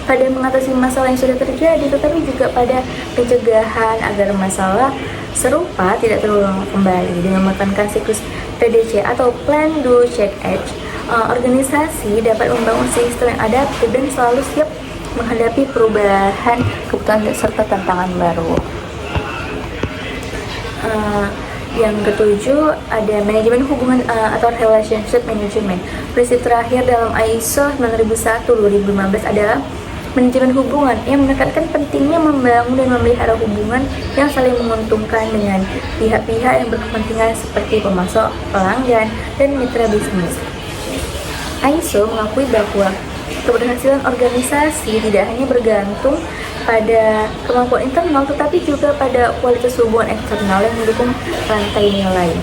pada mengatasi masalah yang sudah terjadi, tetapi juga pada pencegahan agar masalah serupa tidak terulang kembali. Dengan menekankan siklus PDC atau Plan, Do, Check, Act, organisasi dapat membangun sistem yang adaptif dan selalu siap menghadapi perubahan kebutuhan serta tantangan baru. Yang ketujuh ada manajemen hubungan atau relationship management. Prinsip terakhir dalam ISO 9001/2015 adalah manajemen hubungan yang menekankan pentingnya membangun dan memelihara hubungan yang saling menguntungkan dengan pihak-pihak yang berkepentingan seperti pemasok, pelanggan, dan mitra bisnis. ISO mengakui bahwa keberhasilan organisasi tidak hanya bergantung pada kemampuan internal, tetapi juga pada kualitas hubungan eksternal yang mendukung rantai nilai.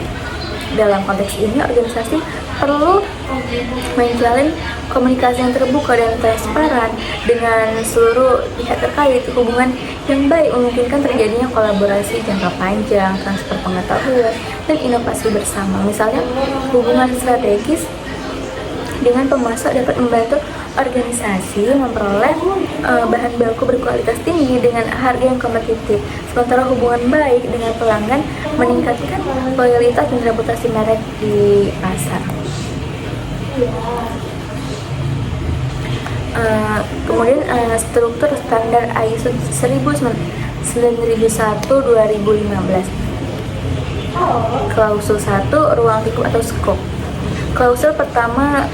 Dalam konteks ini, organisasi perlu menjalin komunikasi yang terbuka dan transparan dengan seluruh pihak terkait. Hubungan yang baik memungkinkan terjadinya kolaborasi jangka panjang, transfer pengetahuan, dan inovasi bersama. Misalnya, hubungan strategis dengan pemasok dapat membantu organisasi memperoleh bahan baku berkualitas tinggi dengan harga yang kompetitif. Sementara hubungan baik dengan pelanggan meningkatkan loyalitas dan reputasi merek di pasar. Kemudian struktur standar ISO 9001/2015. Klausul 1, ruang lingkup atau scope. Klausul pertama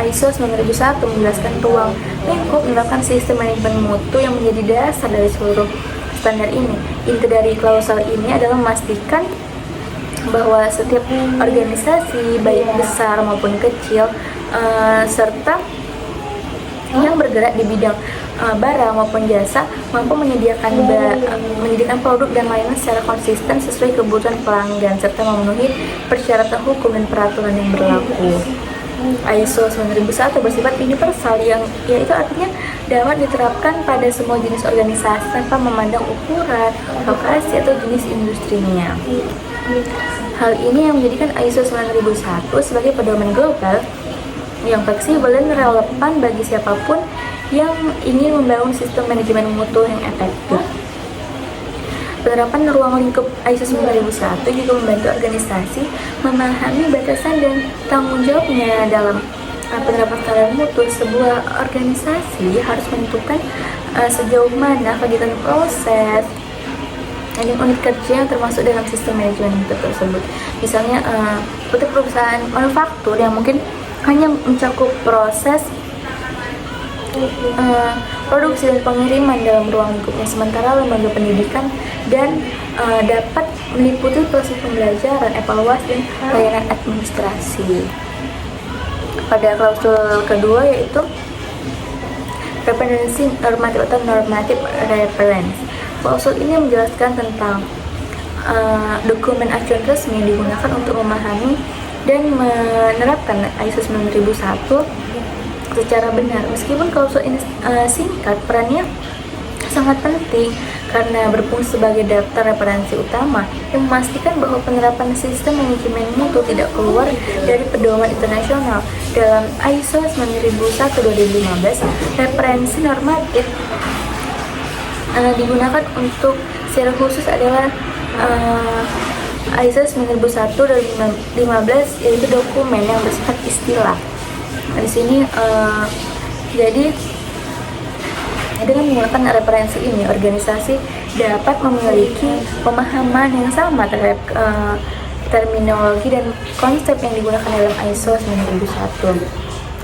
ISO 9001 menjelaskan ruang lingkup menerapkan sistem manajemen mutu yang menjadi dasar dari seluruh standar ini. Inti dari klausul ini adalah memastikan bahwa setiap organisasi, baik besar maupun kecil, serta yang bergerak di bidang barang maupun jasa mampu menyediakan produk dan layanan secara konsisten sesuai kebutuhan pelanggan serta memenuhi persyaratan hukum dan peraturan yang berlaku. ISO 9001 bersifat universal yaitu artinya dapat diterapkan pada semua jenis organisasi tanpa memandang ukuran, lokasi atau jenis industrinya. Hal ini yang menjadikan ISO 9001 sebagai pedoman global yang fleksibel dan relevan bagi siapapun yang ingin membangun sistem manajemen mutu yang efektif. Penerapan ruang lingkup ISO 9001 juga membantu organisasi memahami batasan dan tanggung jawabnya dalam penerapan standar mutu. Sebuah organisasi harus menentukan sejauh mana kegiatan proses dan unit kerja yang termasuk dalam sistem manajemen mutu tersebut. Misalnya seperti perusahaan manufaktur yang mungkin hanya mencakup proses produksi dan pengiriman dalam ruang lingkupnya, sementara lembaga pendidikan dan dapat meliputi proses pembelajaran, evaluasi, dan layanan administrasi. Pada klausul kedua yaitu referensi normatif atau normative reference. Klausul ini menjelaskan tentang dokumen acuan resmi yang digunakan untuk memahami dan menerapkan ISO 9001 secara benar. Meskipun klausul ini singkat, perannya sangat penting karena berfungsi sebagai daftar referensi utama yang memastikan bahwa penerapan sistem manajemen mutu tidak keluar dari pedoman internasional. Dalam ISO 9001-2015, referensi normatif digunakan untuk secara khusus adalah ISO 9001-2015, yaitu dokumen yang bersifat istilah. Di sini jadi dengan menggunakan referensi ini, organisasi dapat memiliki pemahaman yang sama terhadap terminologi dan konsep yang digunakan dalam ISO 9001.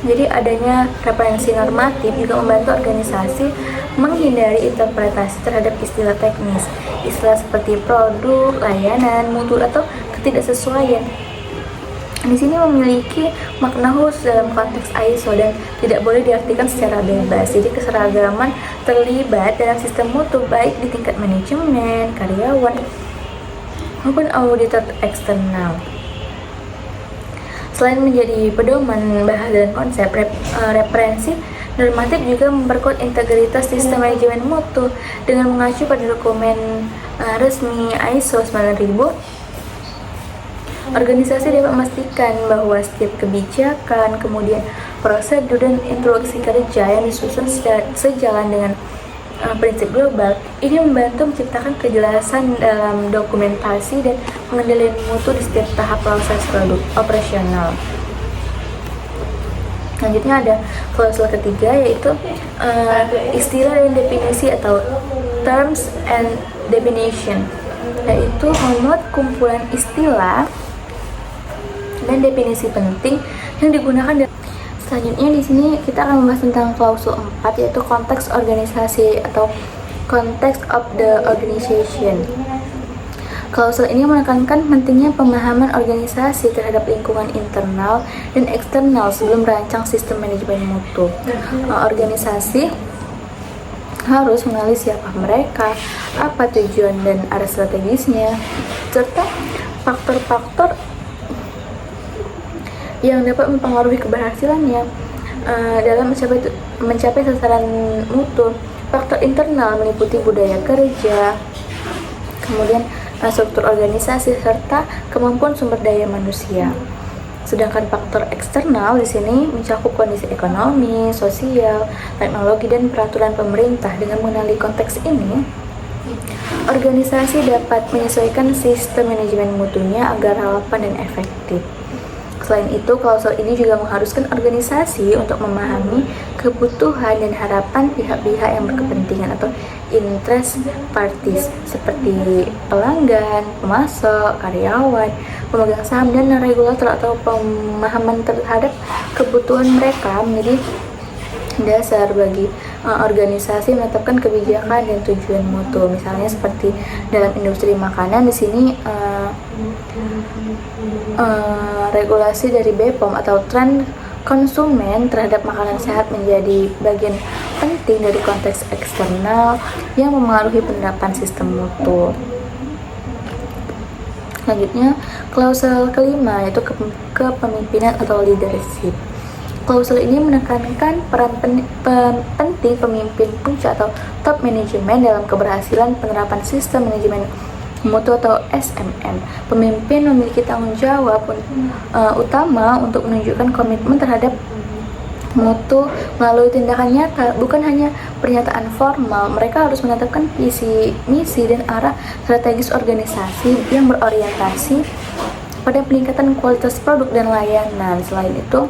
Jadi adanya referensi normatif juga membantu organisasi menghindari interpretasi terhadap istilah teknis, istilah seperti produk, layanan, mutu, atau ketidaksesuaian. Di sini memiliki makna khusus dalam konteks ISO dan tidak boleh diartikan secara bebas. Jadi keseragaman terlibat dalam sistem mutu baik di tingkat manajemen, karyawan, maupun auditor eksternal. Selain menjadi pedoman bahasa dan konsep, referensi normatif juga memperkuat integritas sistem manajemen mutu dengan mengacu pada dokumen resmi ISO 9000. Organisasi dapat memastikan bahwa setiap kebijakan, kemudian prosedur dan instruksi kerja yang disusun sejalan dengan prinsip global. Ini membantu menciptakan kejelasan dalam dokumentasi dan pengendalian mutu di setiap tahap proses produk operasional. Selanjutnya ada klausul ketiga, yaitu istilah dan definisi atau terms and definition, yaitu memuat kumpulan istilah dan definisi penting yang digunakan. Selanjutnya di sini kita akan membahas tentang klausul 4, yaitu konteks organisasi atau context of the organization. Klausul ini menekankan pentingnya pemahaman organisasi terhadap lingkungan internal dan eksternal sebelum merancang sistem manajemen mutu. Organisasi harus mengenali siapa mereka, apa tujuan dan arah strategisnya, serta faktor-faktor yang dapat mempengaruhi keberhasilannya dalam mencapai sasaran mutu. Faktor internal meliputi budaya kerja, kemudian struktur organisasi, serta kemampuan sumber daya manusia. Sedangkan faktor eksternal di sini mencakup kondisi ekonomi, sosial, teknologi, dan peraturan pemerintah. Dengan mengenali konteks ini, organisasi dapat menyesuaikan sistem manajemen mutunya agar relevan dan efektif. Selain itu, klausul ini juga mengharuskan organisasi untuk memahami kebutuhan dan harapan pihak-pihak yang berkepentingan atau interest parties seperti pelanggan, pemasok, karyawan, pemegang saham, dan regulator, atau pemahaman terhadap kebutuhan mereka menjadi dasar bagi organisasi menetapkan kebijakan dan tujuan mutu. Misalnya seperti dalam industri makanan, di sini regulasi dari BPOM atau tren konsumen terhadap makanan sehat menjadi bagian penting dari konteks eksternal yang memengaruhi penerapan sistem mutu. Selanjutnya, klausul kelima, yaitu kepemimpinan atau leadership. Klausul ini menekankan peran penting pemimpin puncak atau top manajemen dalam keberhasilan penerapan sistem manajemen mutu atau SMM. Pemimpin memiliki tanggung jawab utama untuk menunjukkan komitmen terhadap mutu melalui tindakan nyata, bukan hanya pernyataan formal. Mereka harus menetapkan visi, misi, dan arah strategis organisasi yang berorientasi pada peningkatan kualitas produk dan layanan. Selain itu,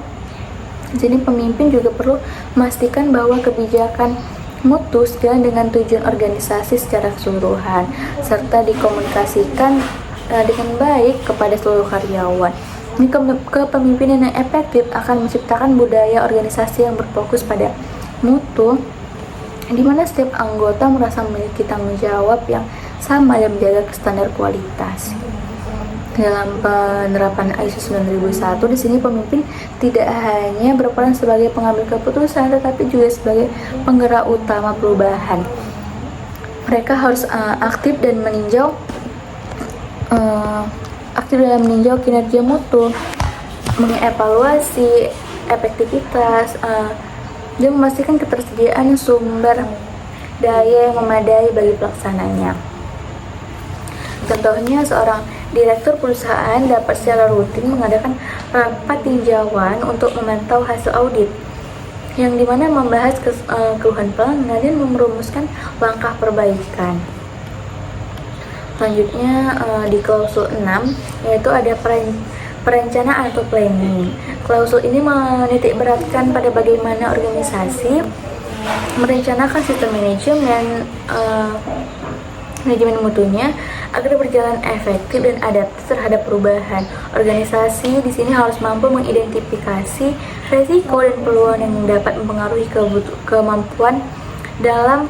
di sini pemimpin juga perlu memastikan bahwa kebijakan mutu sejalan dengan tujuan organisasi secara keseluruhan, serta dikomunikasikan dengan baik kepada seluruh karyawan. Ini kepemimpinan yang efektif akan menciptakan budaya organisasi yang berfokus pada mutu, di mana setiap anggota merasa memiliki tanggung jawab yang sama dan menjaga standar kualitas. Dalam penerapan ISO 9001, di sini pemimpin tidak hanya berperan sebagai pengambil keputusan, tetapi juga sebagai penggerak utama perubahan. Mereka harus aktif dalam meninjau kinerja mutu, mengevaluasi efektivitas, dan memastikan ketersediaan sumber daya yang memadai bagi pelaksananya. Contohnya, seorang direktur perusahaan dapat secara rutin mengadakan rapat tinjauan untuk memantau hasil audit, yang dimana membahas keluhan pelanggan dan merumuskan langkah perbaikan. Selanjutnya di klausul 6, yaitu ada perencanaan atau planning. Klausul ini menitik beratkan pada bagaimana organisasi merencanakan sistem manajemen mutunya agar berjalan efektif dan adaptif terhadap perubahan. Organisasi di sini harus mampu mengidentifikasi resiko dan peluang yang dapat mempengaruhi kemampuan dalam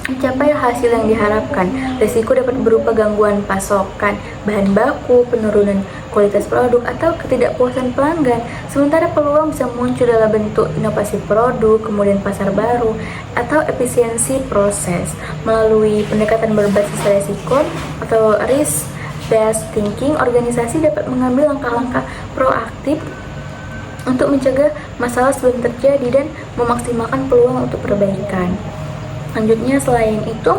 mencapai hasil yang diharapkan. Risiko dapat berupa gangguan pasokan bahan baku, penurunan kualitas produk, atau ketidakpuasan pelanggan. Sementara peluang bisa muncul dalam bentuk inovasi produk, kemudian pasar baru, atau efisiensi proses. Melalui pendekatan berbasis risiko atau risk-based thinking, organisasi dapat mengambil langkah-langkah proaktif untuk mencegah masalah sebelum terjadi dan memaksimalkan peluang untuk perbaikan. Selanjutnya, selain itu,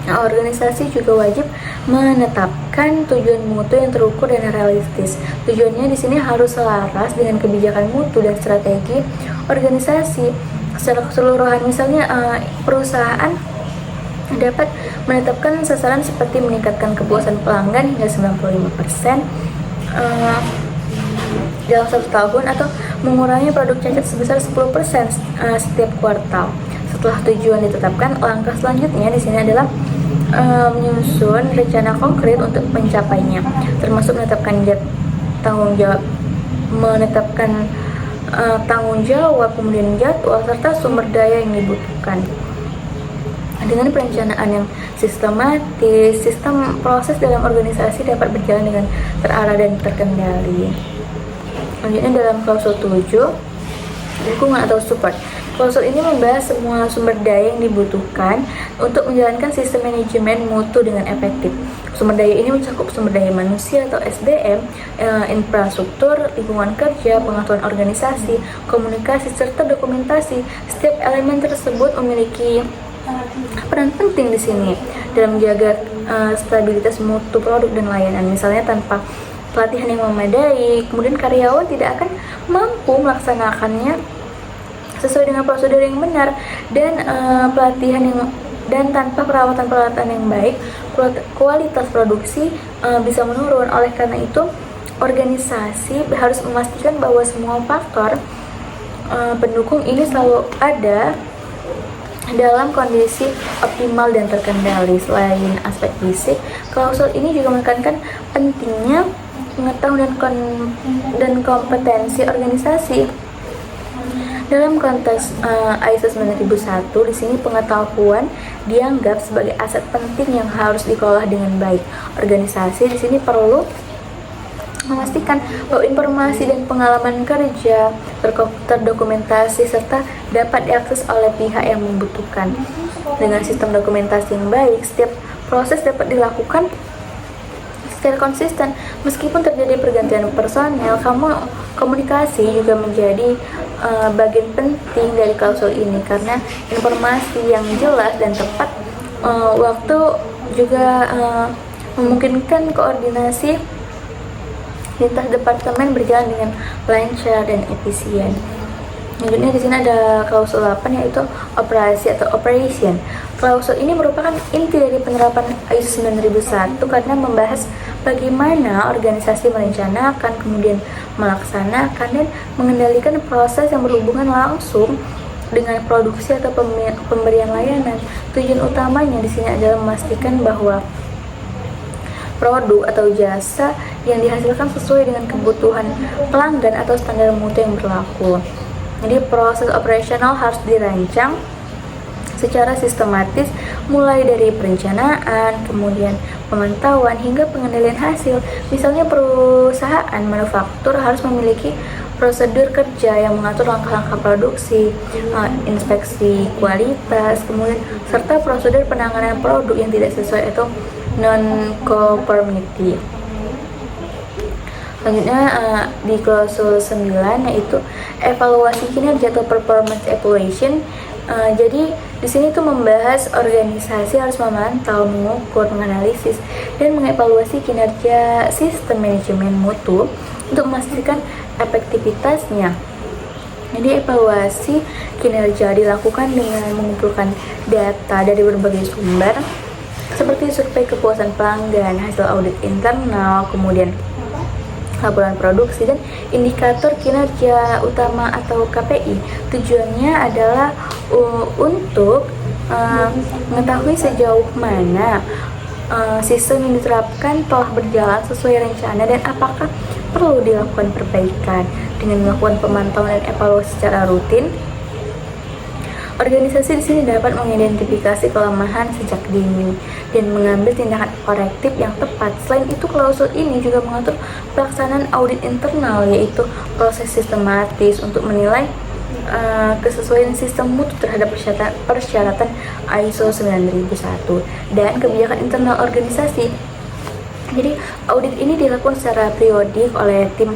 organisasi juga wajib menetapkan tujuan mutu yang terukur dan realistis. Tujuannya di sini harus selaras dengan kebijakan mutu dan strategi organisasi secara keseluruhan. Misalnya, perusahaan dapat menetapkan sasaran seperti meningkatkan kepuasan pelanggan hingga 95% dalam 1 tahun, atau mengurangi produk cacat sebesar 10% setiap kuartal. Setelah tujuan ditetapkan, langkah selanjutnya di sini adalah menyusun rencana konkret untuk mencapainya, termasuk menetapkan tanggung jawab, kemudian jadwal, serta sumber daya yang dibutuhkan. Dengan perencanaan yang sistematis, sistem proses dalam organisasi dapat berjalan dengan terarah dan terkendali. Selanjutnya, dalam klausul 7, dukungan atau support. Klausul ini membahas semua sumber daya yang dibutuhkan untuk menjalankan sistem manajemen mutu dengan efektif. Sumber daya ini mencakup sumber daya manusia atau SDM, infrastruktur, lingkungan kerja, pengetahuan organisasi, komunikasi, serta dokumentasi. Setiap elemen tersebut memiliki peran penting di sini dalam menjaga stabilitas mutu produk dan layanan. Misalnya, tanpa pelatihan yang memadai, kemudian karyawan tidak akan mampu melaksanakannya sesuai dengan prosedur yang benar, dan tanpa perawatan yang baik, kualitas produksi bisa menurun. Oleh karena itu, organisasi harus memastikan bahwa semua faktor pendukung ini selalu ada dalam kondisi optimal dan terkendali. Selain aspek fisik, klausul ini juga menekankan pentingnya pengetahuan dan kompetensi organisasi. Dalam konteks ISO 9001, di sini pengetahuan dianggap sebagai aset penting yang harus dikelola dengan baik. Organisasi di sini perlu memastikan bahwa informasi dan pengalaman kerja terdokumentasi serta dapat diakses oleh pihak yang membutuhkan. Dengan sistem dokumentasi yang baik, setiap proses dapat dilakukan secara konsisten. Meskipun terjadi pergantian personel, komunikasi juga menjadi bagian penting dari klausul ini, karena informasi yang jelas dan tepat waktu juga memungkinkan koordinasi lintas departemen berjalan dengan lancar dan efisien. Selanjutnya di sini ada klausul 8, yaitu operasi atau operation. Klausul ini merupakan inti dari penerapan ISO 9001 karena membahas bagaimana organisasi merencanakan, kemudian melaksanakan dan mengendalikan proses yang berhubungan langsung dengan produksi atau pemberian layanan. Tujuan utamanya di sini adalah memastikan bahwa produk atau jasa yang dihasilkan sesuai dengan kebutuhan pelanggan atau standar mutu yang berlaku. Jadi proses operasional harus dirancang secara sistematis, mulai dari perencanaan, kemudian pemantauan, hingga pengendalian hasil. Misalnya perusahaan manufaktur harus memiliki prosedur kerja yang mengatur langkah-langkah produksi, inspeksi kualitas, kemudian serta prosedur penanganan produk yang tidak sesuai atau non-conformity. Selanjutnya di klausul 9 yaitu evaluasi kinerja atau performance evaluation. Jadi di sini tuh membahas organisasi harus memantau, mengukur, menganalisis, dan mengevaluasi kinerja sistem manajemen mutu untuk memastikan efektivitasnya. Jadi evaluasi kinerja dilakukan dengan mengumpulkan data dari berbagai sumber seperti survei kepuasan pelanggan, hasil audit internal, kemudian laporan produksi, dan indikator kinerja utama atau KPI. Tujuannya adalah untuk mengetahui sejauh mana sistem yang diterapkan telah berjalan sesuai rencana dan apakah perlu dilakukan perbaikan. Dengan melakukan pemantauan dan evaluasi secara rutin, organisasi di sini dapat mengidentifikasi kelemahan sejak dini dan mengambil tindakan korektif yang tepat. Selain itu, klausul ini juga mengatur pelaksanaan audit internal, yaitu proses sistematis untuk menilai kesesuaian sistem mutu terhadap persyaratan ISO 9001 dan kebijakan internal organisasi. Jadi audit ini dilakukan secara periodik oleh tim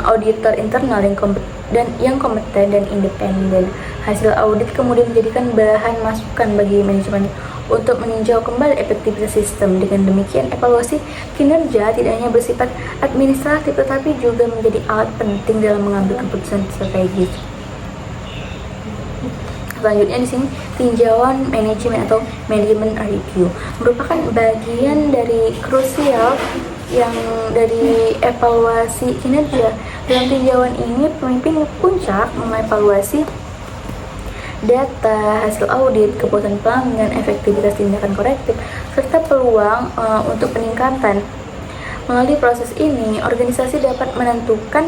auditor internal yang kompeten dan independen. Hasil audit kemudian menjadikan bahan masukan bagi manajemen untuk meninjau kembali efektivitas sistem. Dengan demikian, evaluasi kinerja tidak hanya bersifat administratif tetapi juga menjadi alat penting dalam mengambil keputusan strategis. Selanjutnya di sini tinjauan manajemen atau management review merupakan bagian dari krusial yang dari evaluasi kinerja. Dalam tinjauan ini, pemimpin puncak mengevaluasi data, hasil audit, kepuasan pelanggan, efektivitas tindakan korektif, serta peluang untuk peningkatan. Melalui proses ini, organisasi dapat menentukan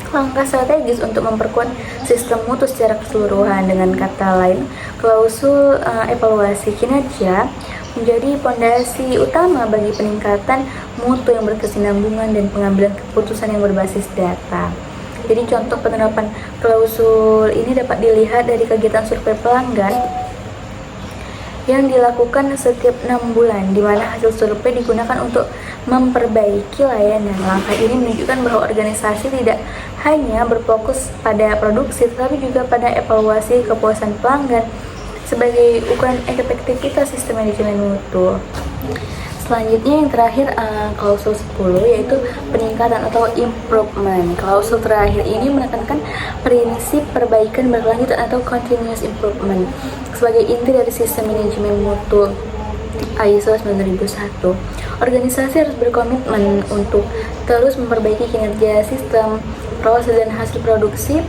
langkah strategis untuk memperkuat sistem mutu secara keseluruhan. Dengan kata lain, klausul evaluasi kinerja menjadi fondasi utama bagi peningkatan mutu yang berkesinambungan dan pengambilan keputusan yang berbasis data. Jadi contoh penerapan klausul ini dapat dilihat dari kegiatan survei pelanggan yang dilakukan setiap 6 bulan, di mana hasil survei digunakan untuk memperbaiki layanan. Langkah ini menunjukkan bahwa organisasi tidak hanya berfokus pada produksi, tetapi juga pada evaluasi kepuasan pelanggan sebagai ukuran efektivitas sistem manajemen mutu. Selanjutnya yang terakhir klausul 10 yaitu peningkatan atau improvement. Klausul terakhir ini menekankan prinsip perbaikan berkelanjutan atau continuous improvement sebagai inti dari sistem manajemen mutu ISO 9001. Organisasi harus berkomitmen untuk terus memperbaiki kinerja sistem, proses, dan hasil produksi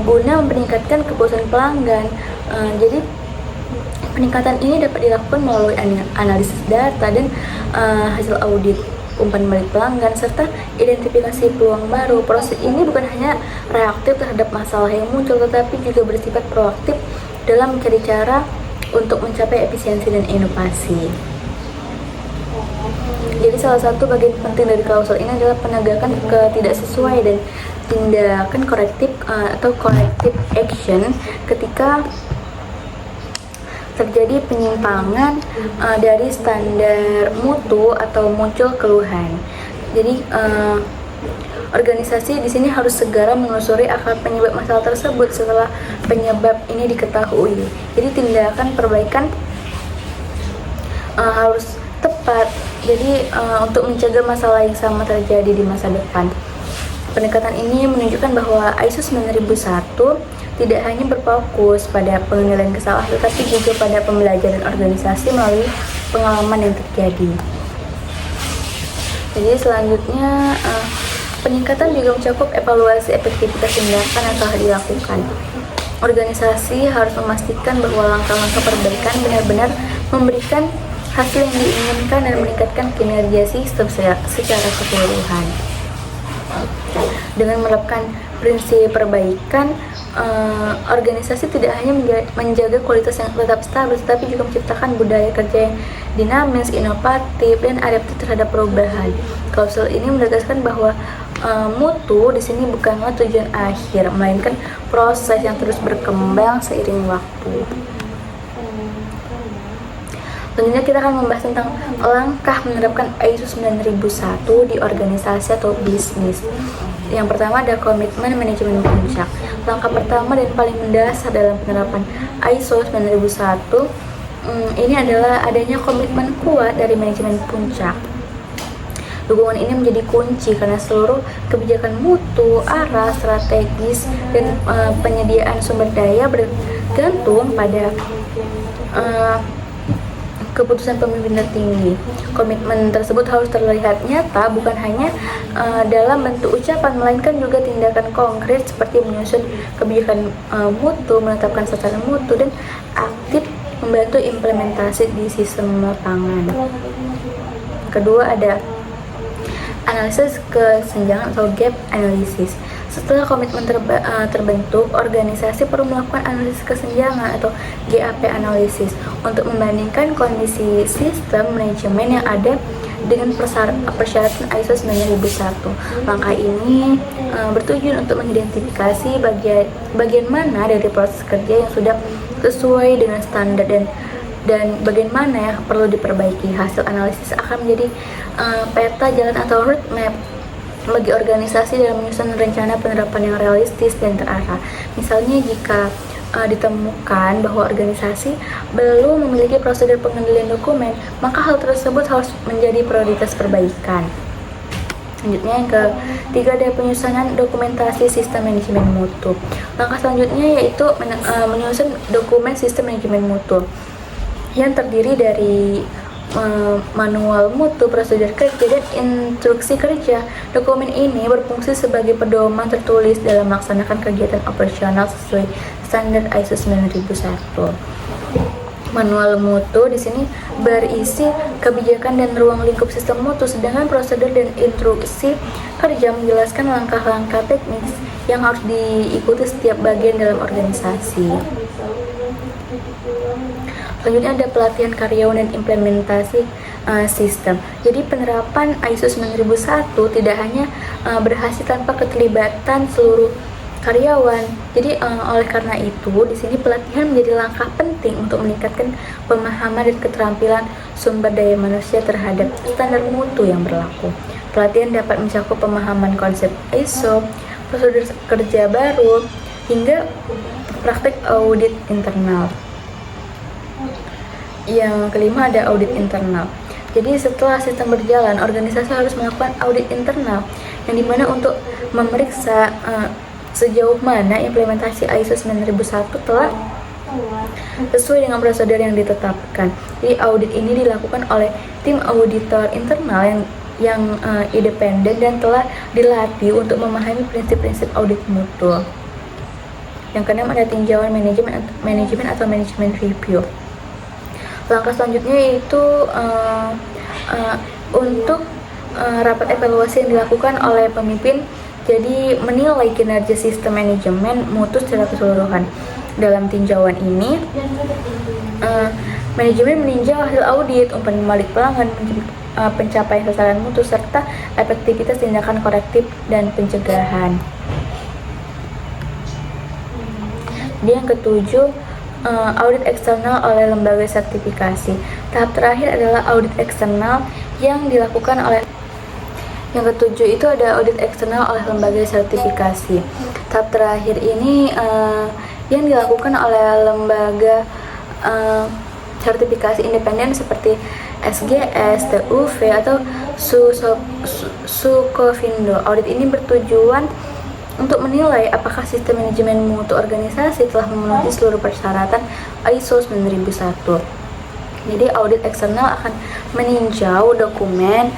guna meningkatkan kepuasan pelanggan. Jadi peningkatan ini dapat dilakukan melalui analisis data dan hasil audit umpan balik pelanggan serta identifikasi peluang baru. Proses ini bukan hanya reaktif terhadap masalah yang muncul, tetapi juga bersifat proaktif dalam mencari cara untuk mencapai efisiensi dan inovasi. Jadi salah satu bagian penting dari klausul ini adalah penegakan ketidaksesuaian dan tindakan korektif atau corrective action ketika terjadi penyimpangan dari standar mutu atau muncul keluhan. Jadi organisasi di sini harus segera menelusuri akar penyebab masalah tersebut setelah penyebab ini diketahui. Jadi tindakan perbaikan harus tepat. Jadi untuk mencegah masalah yang sama terjadi di masa depan. Pendekatan ini menunjukkan bahwa ISO 9001 tidak hanya berfokus pada pengendalian kesalahan, tetapi juga pada pembelajaran organisasi melalui pengalaman yang terjadi. Jadi selanjutnya peningkatan juga mencakup evaluasi efektivitas tindakan yang telah dilakukan. Organisasi harus memastikan bahwa langkah-langkah perbaikan benar-benar memberikan hasil yang diinginkan dan meningkatkan kinerja sistem secara keseluruhan. Dengan menerapkan prinsip perbaikan, organisasi tidak hanya menjaga kualitas yang tetap stabil, tetapi juga menciptakan budaya kerja yang dinamis, inovatif, dan adaptif terhadap perubahan. Klausul ini menegaskan bahwa mutu di sini bukanlah tujuan akhir, melainkan proses yang terus berkembang seiring waktu. Selanjutnya kita akan membahas tentang langkah menerapkan ISO 9001 di organisasi atau bisnis. Yang pertama ada komitmen manajemen puncak. Langkah pertama dan paling mendasar dalam penerapan ISO 9001 ini adalah adanya komitmen kuat dari manajemen puncak. Dukungan ini menjadi kunci karena seluruh kebijakan mutu, arah, strategis, dan penyediaan sumber daya bergantung pada keputusan pemimpin tertinggi. Komitmen tersebut harus terlihat nyata, bukan hanya dalam bentuk ucapan, melainkan juga tindakan konkret seperti menyusun kebijakan mutu, menetapkan sasaran mutu, dan aktif membantu implementasi di sistem lapangan. Kedua ada analisis kesenjangan atau gap analysis. Setelah komitmen terbentuk, organisasi perlu melakukan analisis kesenjangan atau GAP analisis untuk membandingkan kondisi sistem manajemen yang ada dengan persyaratan ISO 9001. Langkah ini bertujuan untuk mengidentifikasi bagian mana dari proses kerja yang sudah sesuai dengan standar dan bagian mana yang perlu diperbaiki. Hasil analisis akan menjadi peta jalan atau roadmap bagi organisasi dalam menyusun rencana penerapan yang realistis dan terarah. Misalnya jika ditemukan bahwa organisasi belum memiliki prosedur pengendalian dokumen, maka hal tersebut harus menjadi prioritas perbaikan. Selanjutnya yang ketiga ada penyusunan dokumentasi sistem manajemen mutu. Langkah selanjutnya yaitu menyusun dokumen sistem manajemen mutu yang terdiri dari manual mutu, prosedur kerja, dan instruksi kerja. Dokumen ini berfungsi sebagai pedoman tertulis dalam melaksanakan kegiatan operasional sesuai standar ISO 9001. Manual mutu di sini berisi kebijakan dan ruang lingkup sistem mutu, sedangkan prosedur dan instruksi kerja menjelaskan langkah-langkah teknis yang harus diikuti setiap bagian dalam organisasi. Selanjutnya ada pelatihan karyawan dan implementasi sistem. Jadi penerapan ISO 9001 tidak hanya berhasil tanpa keterlibatan seluruh karyawan. Jadi oleh karena itu di sini pelatihan menjadi langkah penting untuk meningkatkan pemahaman dan keterampilan sumber daya manusia terhadap standar mutu yang berlaku. Pelatihan dapat mencakup pemahaman konsep ISO, prosedur kerja baru, hingga praktek audit internal. Yang kelima ada audit internal. Jadi setelah sistem berjalan, organisasi harus melakukan audit internal yang dimana untuk memeriksa sejauh mana implementasi ISO 9001 telah sesuai dengan prosedur yang ditetapkan. Jadi audit ini dilakukan oleh tim auditor internal yang independen dan telah dilatih untuk memahami prinsip-prinsip audit mutu. Yang keenam ada tinjauan manajemen atau manajemen review. Langkah selanjutnya yaitu untuk rapat evaluasi yang dilakukan oleh pemimpin, jadi menilai kinerja sistem manajemen mutu secara keseluruhan. Dalam tinjauan ini, manajemen meninjau hasil audit, umpan balik pelanggan, pencapaian sasaran mutu, serta efektivitas tindakan korektif dan pencegahan. Jadi yang ketujuh, audit eksternal oleh lembaga sertifikasi. Tahap terakhir adalah audit eksternal yang dilakukan oleh yang ketujuh itu ada audit eksternal oleh lembaga sertifikasi. Tahap terakhir ini yang dilakukan oleh lembaga sertifikasi independen seperti SGS, TUV, atau Sukovindo. Audit ini bertujuan untuk menilai apakah sistem manajemen mutu organisasi telah memenuhi seluruh persyaratan ISO 9001. Jadi audit eksternal akan meninjau dokumen,